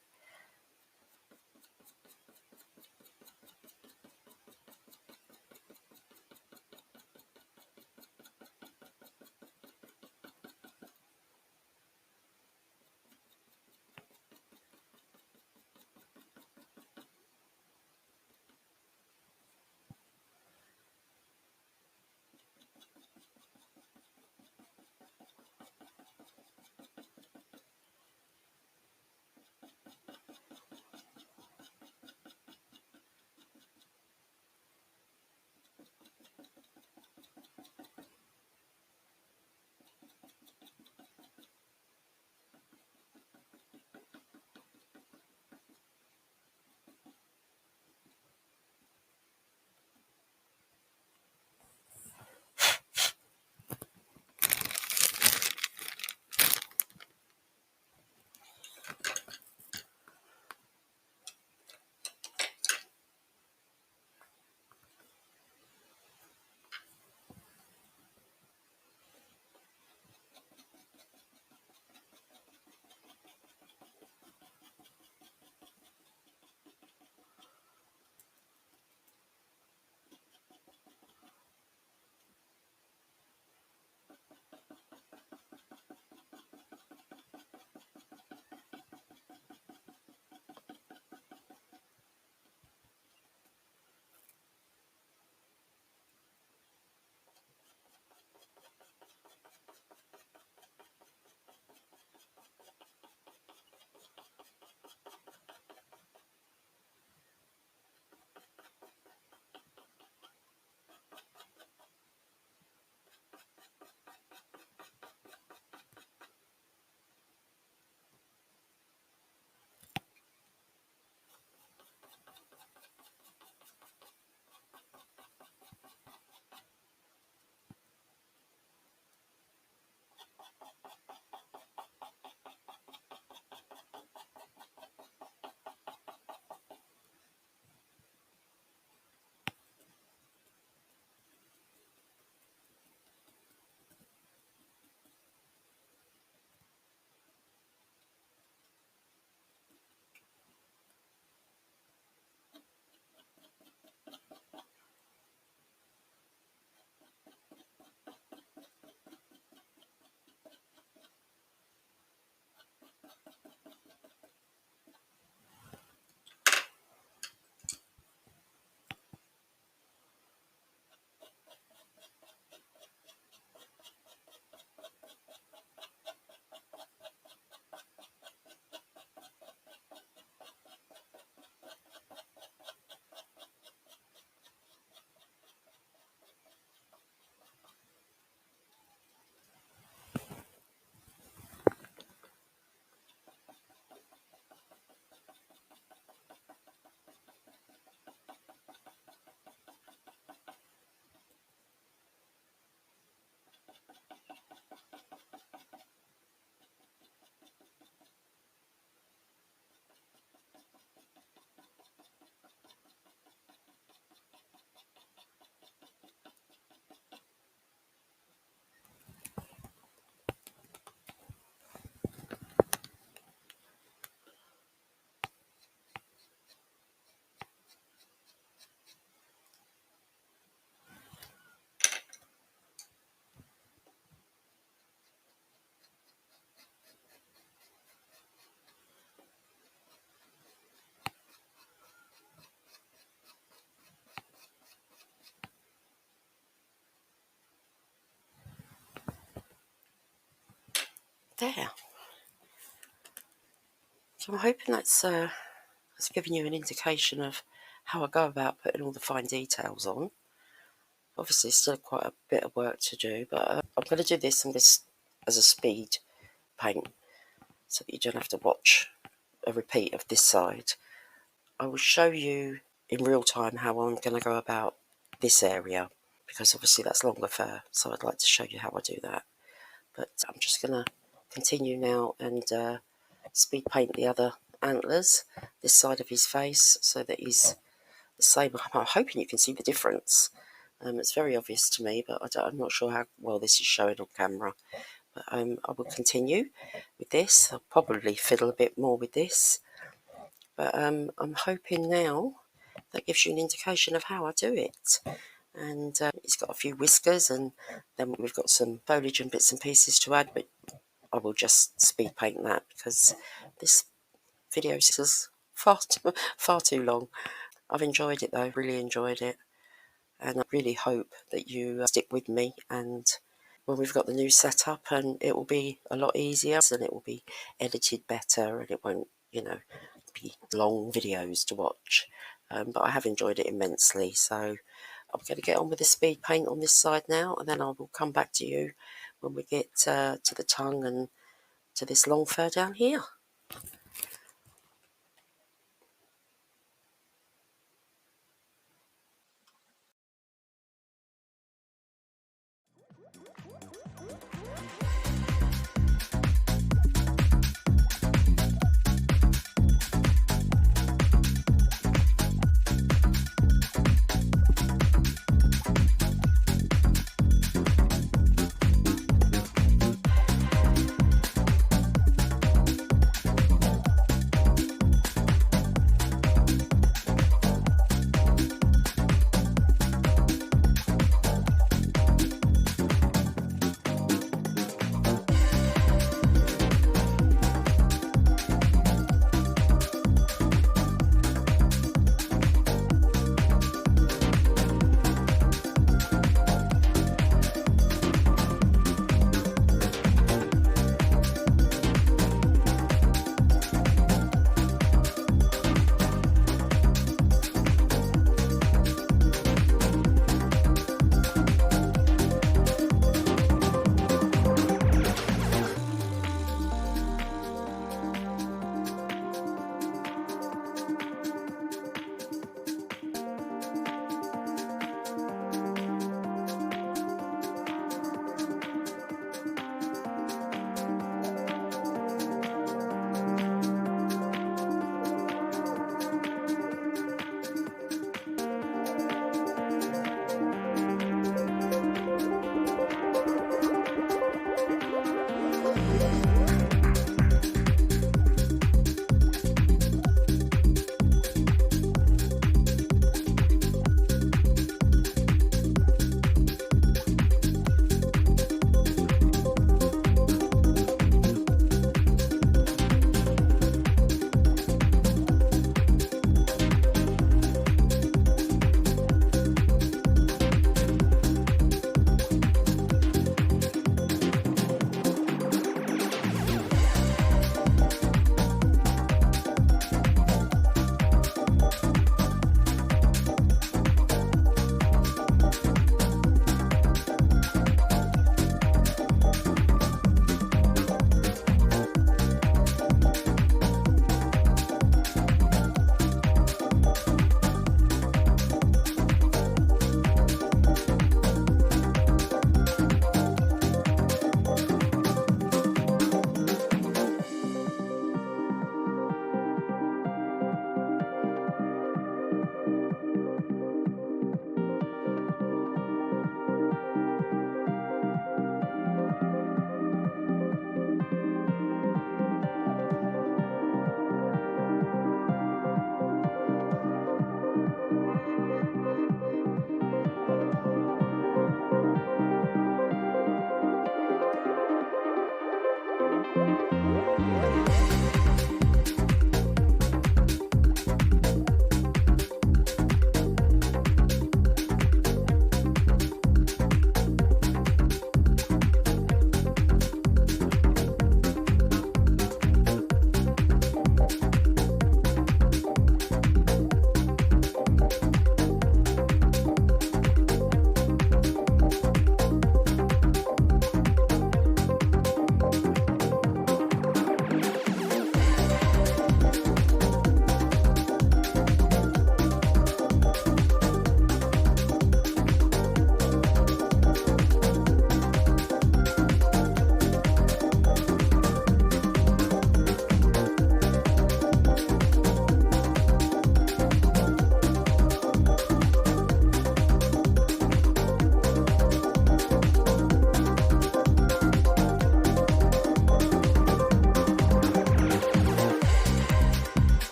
there. So I'm hoping that's giving you an indication of how I go about putting all the fine details on. Obviously still quite a bit of work to do, but I'm going to do this as a speed paint so that you don't have to watch a repeat of this side. I will show you in real time how I'm going to go about this area, because obviously that's longer fur, so I'd like to show you how I do that. But I'm just going to continue now and speed paint the other antlers, this side of his face, so that he's the same. I'm hoping you can see the difference. It's very obvious to me, but I'm not sure how well this is showing on camera. But I will continue with this. I'll probably fiddle a bit more with this, but I'm hoping now that gives you an indication of how I do it. And he's got a few whiskers, and then we've got some foliage and bits and pieces to add, but I will just speed paint that because this video is far too long. I've enjoyed it though, really enjoyed it, and I really hope that you stick with me, and when we've got the new setup, and it will be a lot easier and it will be edited better, and it won't, you know, be long videos to watch. But I have enjoyed it immensely, so I'm going to get on with the speed paint on this side now, and then I will come back to you when we get to the tongue and to this long fur down here.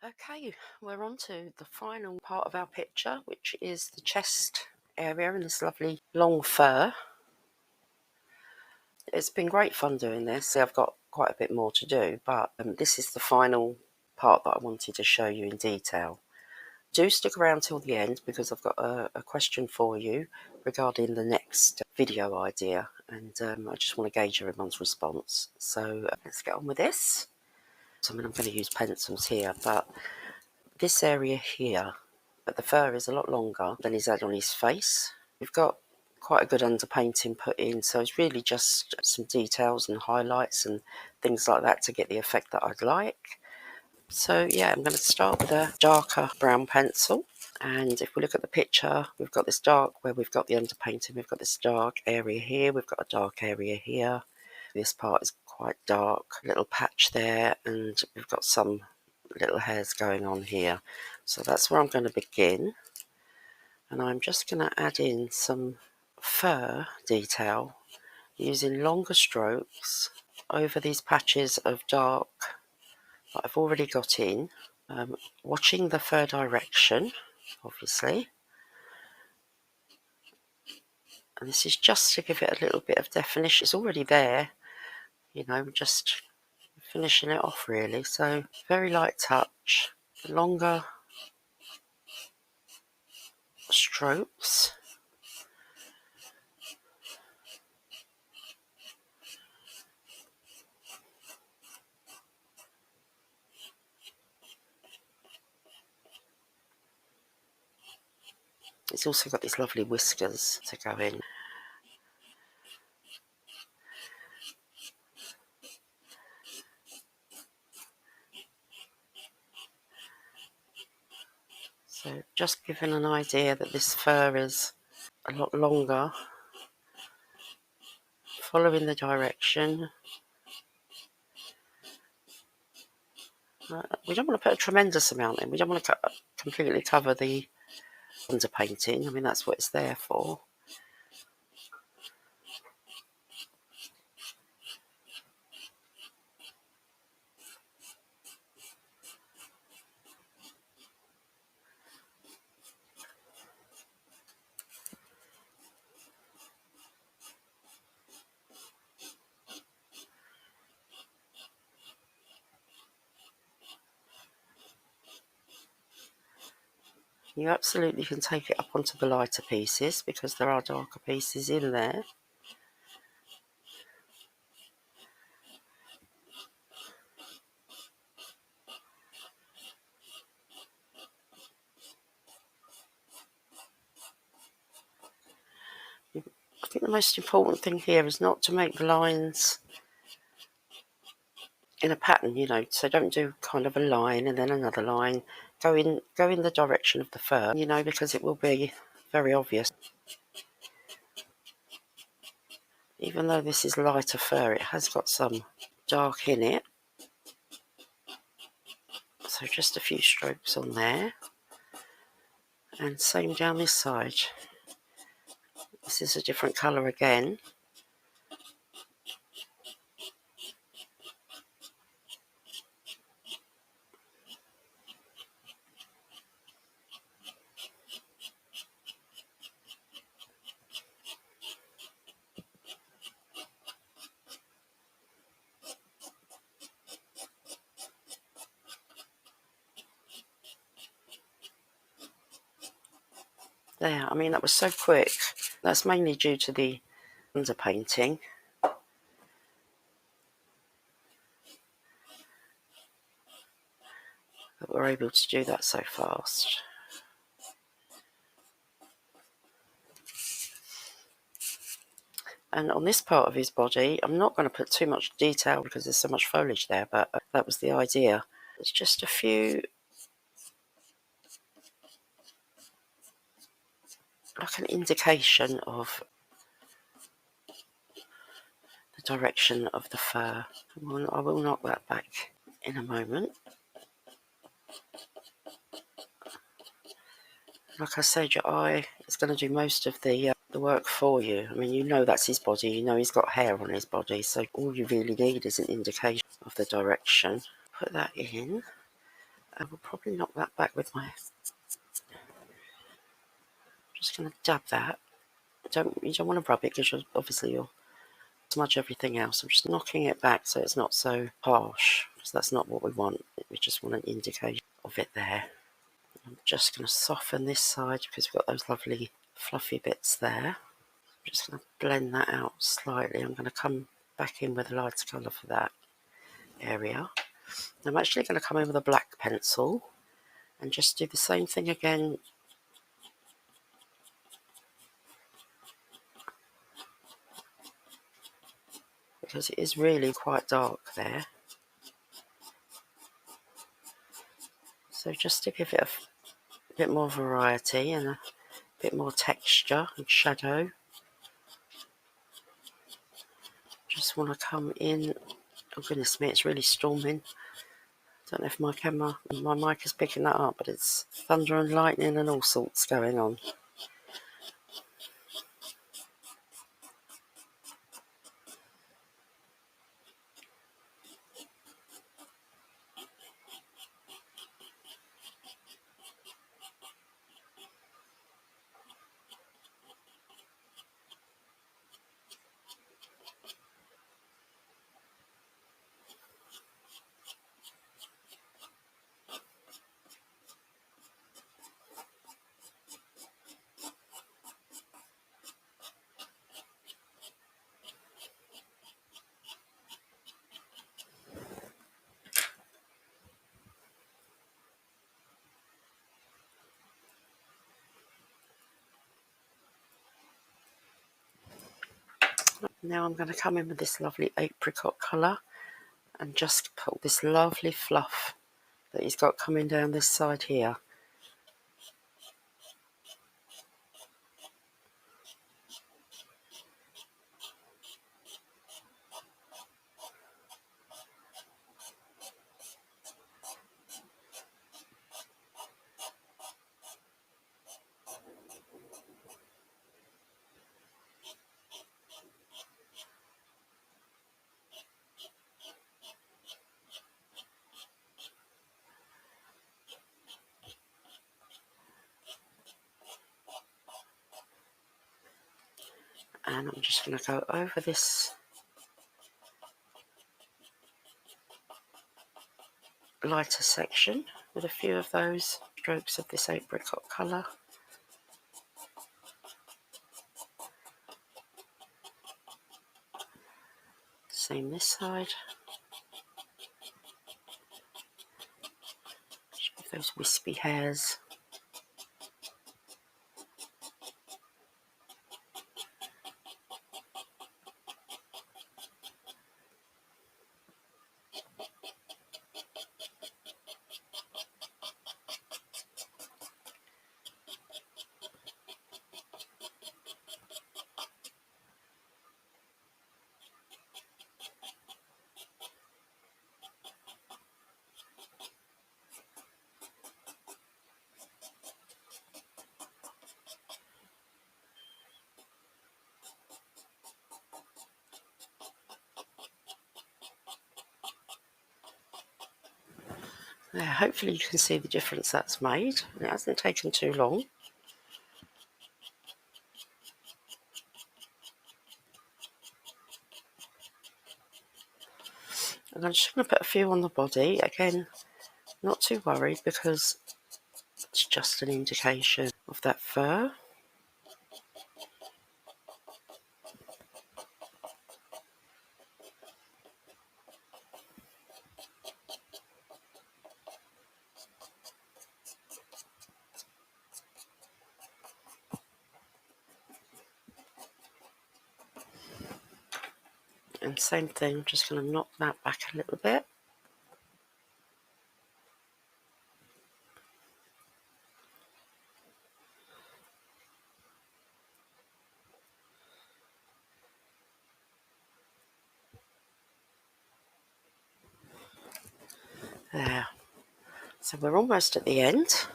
Okay, we're on to the final part of our picture, which is the chest area and this lovely long fur. It's been great fun doing this. I've got quite a bit more to do, but this is the final part that I wanted to show you in detail. Do stick around till the end because I've got a question for you regarding the next video idea, and I just want to gauge everyone's response. So let's get on with this. So, I'm going to use pencils here, but this area here, but the fur is a lot longer than he's had on his face. We've got quite a good underpainting put in, so it's really just some details and highlights and things like that to get the effect that I'd like. So yeah, I'm going to start with a darker brown pencil, and if we look at the picture, we've got this dark where we've got the underpainting, we've got this dark area here, we've got a dark area here. This part is quite dark, little patch there, and we've got some little hairs going on here. So that's where I'm going to begin, and I'm just going to add in some fur detail using longer strokes over these patches of dark that I've already got in, watching the fur direction obviously, and this is just to give it a little bit of definition. It's already there, you know, just finishing it off really. So very light touch, longer strokes. It's also got these lovely whiskers to go in. So just giving an idea that this fur is a lot longer, following the direction. We don't want to put a tremendous amount in. We don't want to completely cover the underpainting. I mean, that's what it's there for. You absolutely can take it up onto the lighter pieces because there are darker pieces in there. I think the most important thing here is not to make the lines in a pattern, you know, so don't do kind of a line and then another line. Go in the direction of the fur, you know, because it will be very obvious. Even though this is lighter fur, it has got some dark in it. So just a few strokes on there. And same down this side. This is a different colour again. There, I mean, that was so quick. That's mainly due to the underpainting. That we're able to do that so fast. And on this part of his body, I'm not going to put too much detail because there's so much foliage there, but that was the idea. It's just a few, like an indication of the direction of the fur. I will knock that back in a moment. Like I said, your eye is going to do most of the work for you. I mean, you know that's his body, you know he's got hair on his body, so all you really need is an indication of the direction. Put that in. I will probably knock that back with my... Just going to dab that. You don't want to rub it because you'll smudge everything else. I'm just knocking it back so it's not so harsh, because that's not what we want. We just want an indication of it there. I'm just going to soften this side because we've got those lovely fluffy bits there. I'm just going to blend that out slightly. I'm going to come back in with a lighter colour for that area. I'm actually going to come in with a black pencil and just do the same thing again. Because it is really quite dark there. So just to give it a bit more variety and a bit more texture and shadow. Just want to come in. Oh goodness me, it's really storming. I don't know if my mic is picking that up, but it's thunder and lightning and all sorts going on. Now I'm going to come in with this lovely apricot colour and just put this lovely fluff that he's got coming down this side here. And I'm just going to go over this lighter section with a few of those strokes of this apricot colour. Same this side. Just those wispy hairs. There, hopefully you can see the difference that's made. It hasn't taken too long. And I'm just going to put a few on the body. Again, not too worried because it's just an indication of that fur. And same thing, I'm just going to knock that back a little bit. There. So we're almost at the end.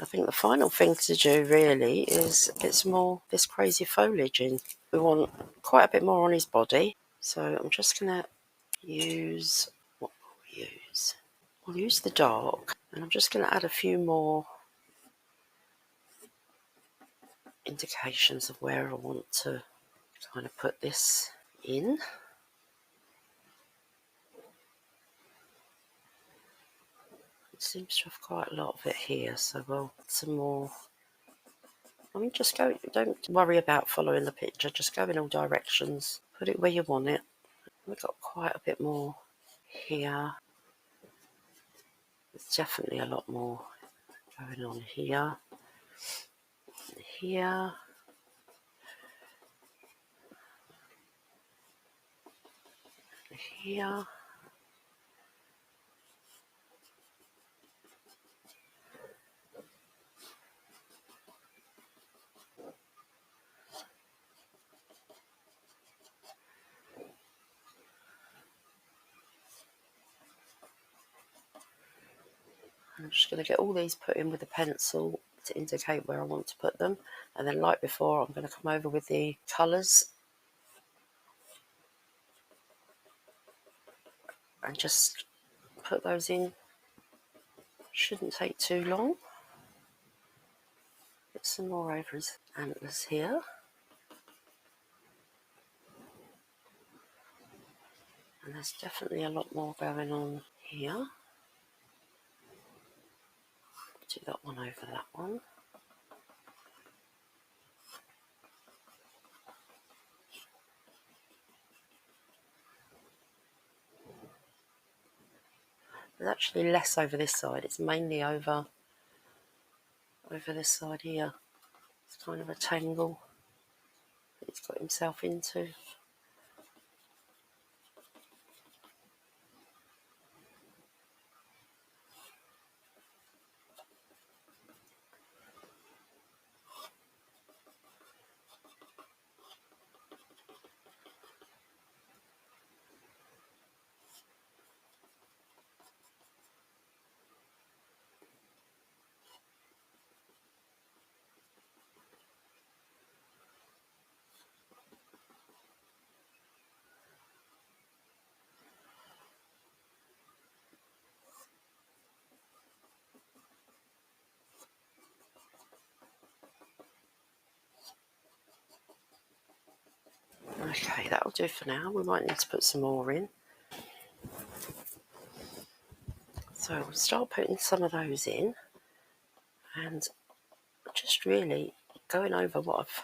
I think the final thing to do really is get some more this crazy foliage in. We want quite a bit more on his body. So I'm just going to use, what will we use? I'll use the dark, and I'm just going to add a few more indications of where I want to kind of put this in. It seems to have quite a lot of it here, so we'll add some more. I mean, just go, don't worry about following the picture, just go in all directions, put it where you want it. We've got quite a bit more here. There's definitely a lot more going on here, here, here. I'm just going to get all these put in with a pencil to indicate where I want to put them, and then like before I'm going to come over with the colours and just put those in. Shouldn't take too long. Get some more over his antlers here, and there's definitely a lot more going on here. Do that one over that one. There's actually less over this side. It's mainly over this side here. It's kind of a tangle that he's got himself into. Okay, that'll do for now. We might need to put some more in. So we'll start putting some of those in, and just really going over what I've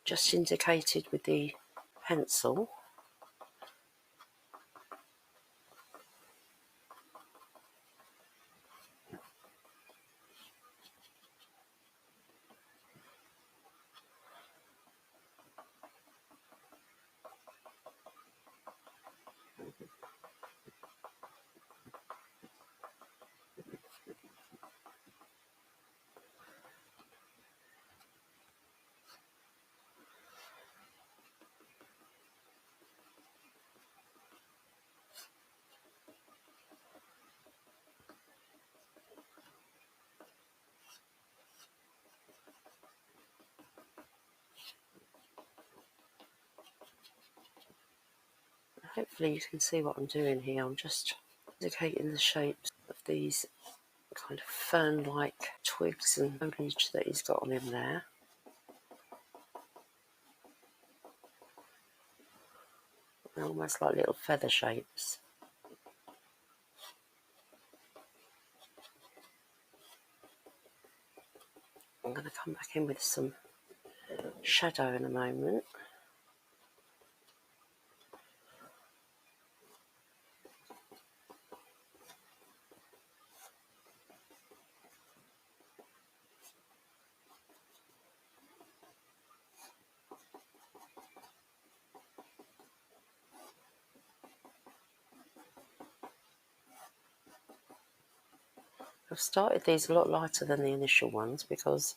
just indicated with the pencil. Hopefully you can see what I'm doing here. I'm just indicating the shapes of these kind of fern-like twigs and foliage that he's got on him there. They're almost like little feather shapes. I'm going to come back in with some shadow in a moment. I've started these a lot lighter than the initial ones because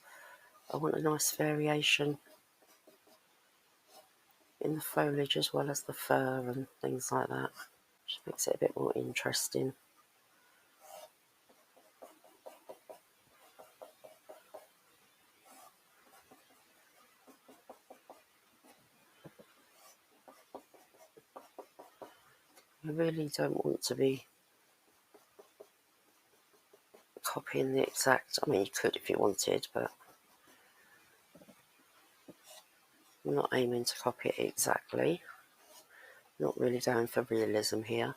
I want a nice variation in the foliage as well as the fur and things like that. Just makes it a bit more interesting. I really don't want to be copying the exact, I mean you could if you wanted, but I'm not aiming to copy it exactly. Not really going for realism here.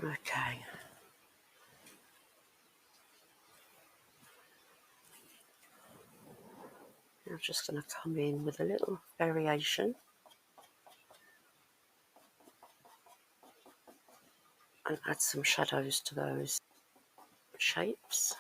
Okay. I'm just going to come in with a little variation and add some shadows to those shapes.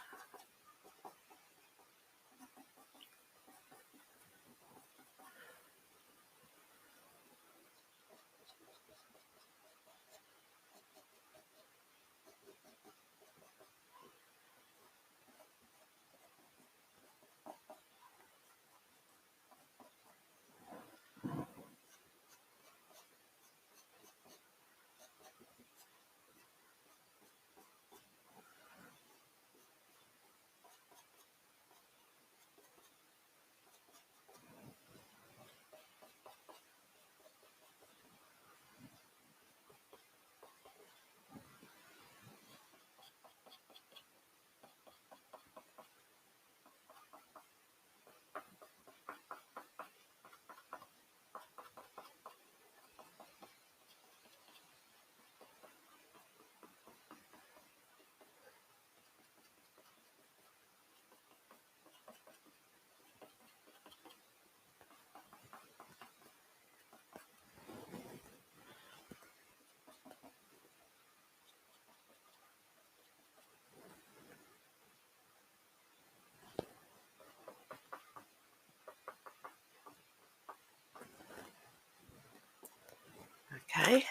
Okay. I'm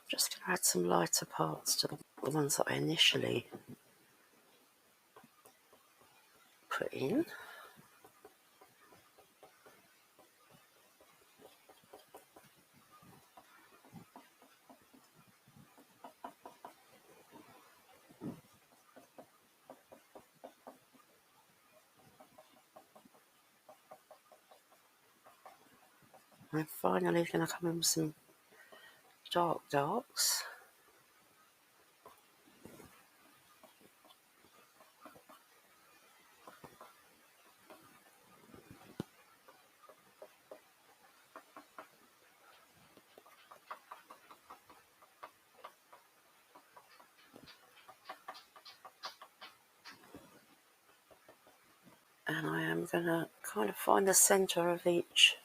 just going to add some lighter parts to the ones that I initially put in. I'm finally going to come in with some darks. And I am going to kind of find the centre of each,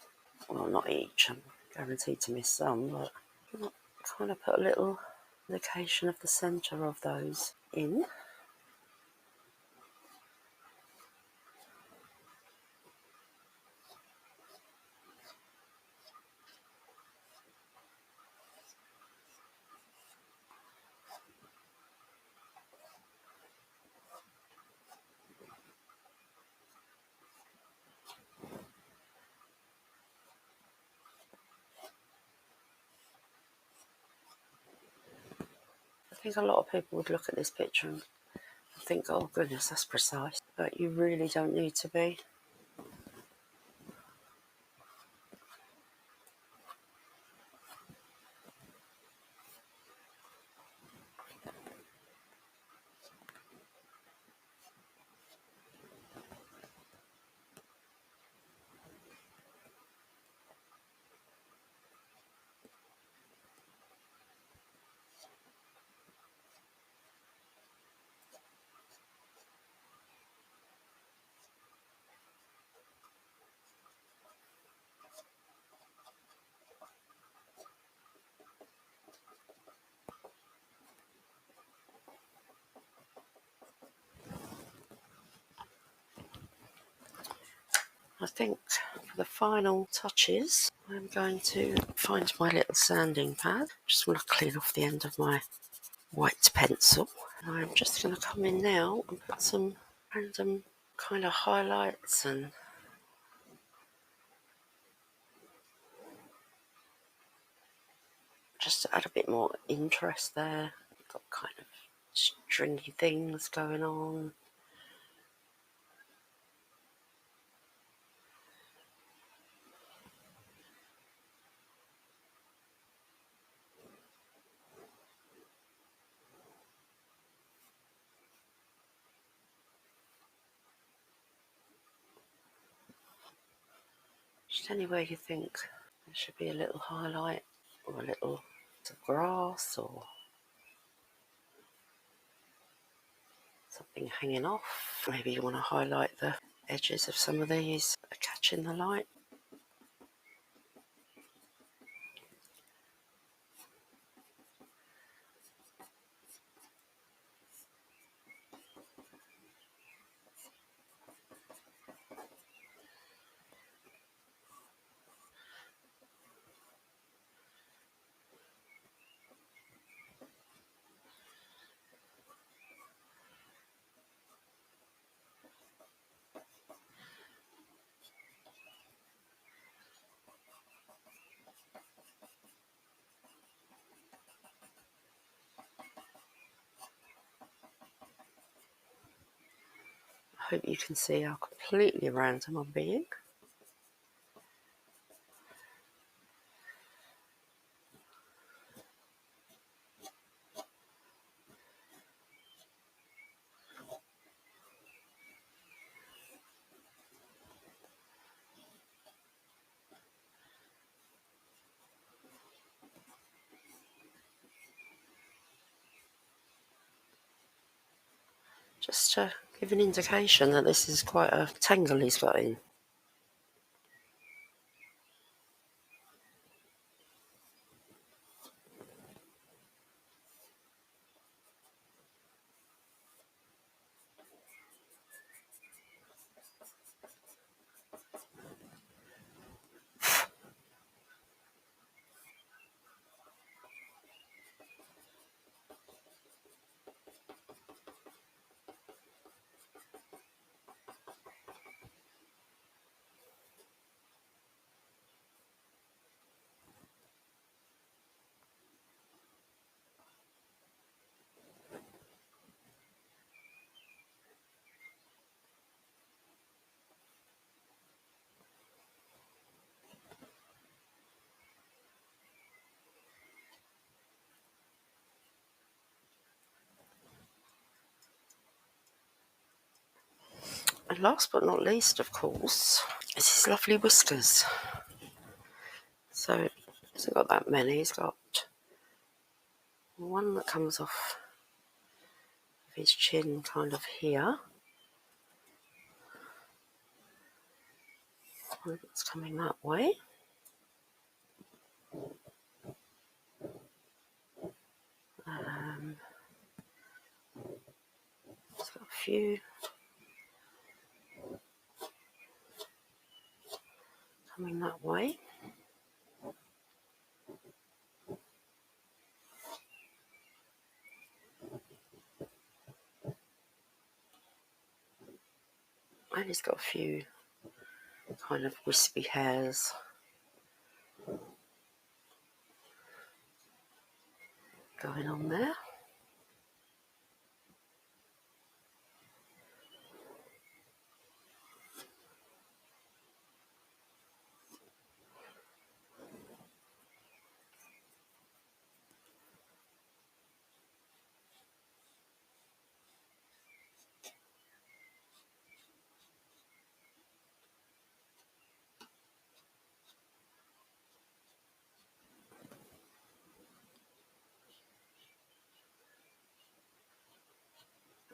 well not each, I'm guaranteed to miss some, but kind of put a little indication of the centre of those in. I think a lot of people would look at this picture and think, oh goodness, that's precise, but you really don't need to be. I think for the final touches, I'm going to find my little sanding pad. Just want to clean off the end of my white pencil. And I'm just going to come in now and put some random kind of highlights and just to add a bit more interest there. Got kind of stringy things going on. Just anywhere you think there should be a little highlight or a little bit of grass or something hanging off. Maybe you want to highlight the edges of some of these that are catching the light. I hope you can see how completely random I'm being. Just to give an indication that this is quite a tangle he's got in. And last but not least, of course, is his lovely whiskers. So he hasn't got that many. He's got one that comes off of his chin kind of here. One that's coming that way. He's got a few coming that way. And he's got a few kind of wispy hairs going on there.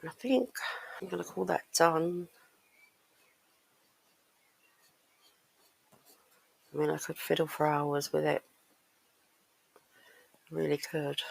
I think I'm going to call that done. I mean, I could fiddle for hours with it. I really could.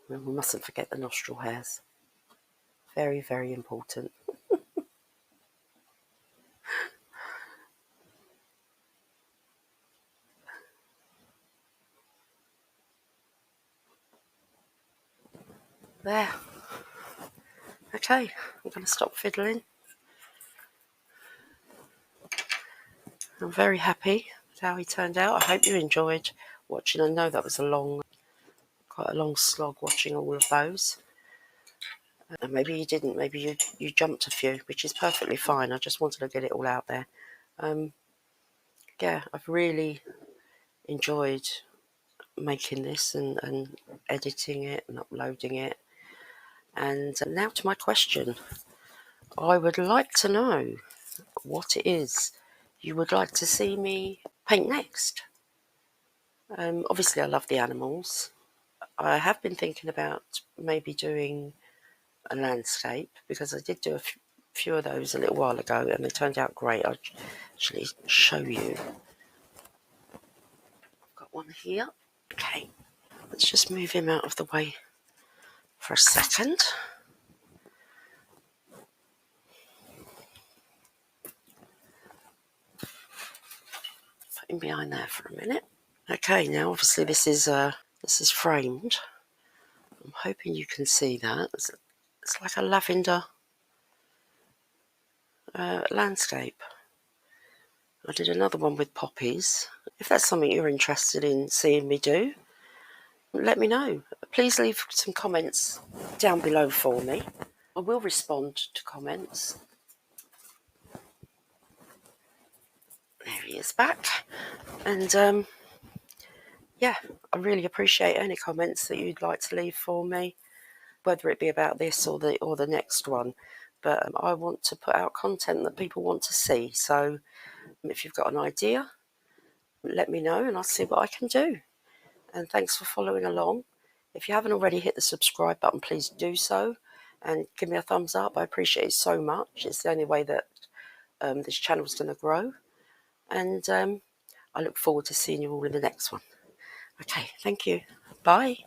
And we mustn't forget the nostril hairs. Very, very important. There. Okay, I'm going to stop fiddling. I'm very happy with how he turned out. I hope you enjoyed watching. I know that was quite a long slog watching all of those. And maybe you didn't. Maybe you jumped a few, which is perfectly fine. I just wanted to get it all out there. Yeah, I've really enjoyed making this and editing it and uploading it. And now to my question. I would like to know what it is you would like to see me paint next. Obviously, I love the animals. I have been thinking about maybe doing a landscape because I did do a few of those a little while ago and they turned out great. I'll actually show you. I've got one here. Okay, let's just move him out of the way for a second. Put him behind there for a minute. Okay, now obviously this is framed. I'm hoping you can see that. It's like a lavender landscape. I did another one with poppies. If that's something you're interested in seeing me do, let me know. Please leave some comments down below for me. I will respond to comments. There he is back. And yeah, I really appreciate any comments that you'd like to leave for me, whether it be about this or the next one. But I want to put out content that people want to see. So if you've got an idea, let me know and I'll see what I can do. And thanks for following along. If you haven't already hit the subscribe button, please do so and give me a thumbs up. I appreciate it so much. It's the only way that this channel is going to grow. And I look forward to seeing you all in the next one. Okay, thank you. Bye.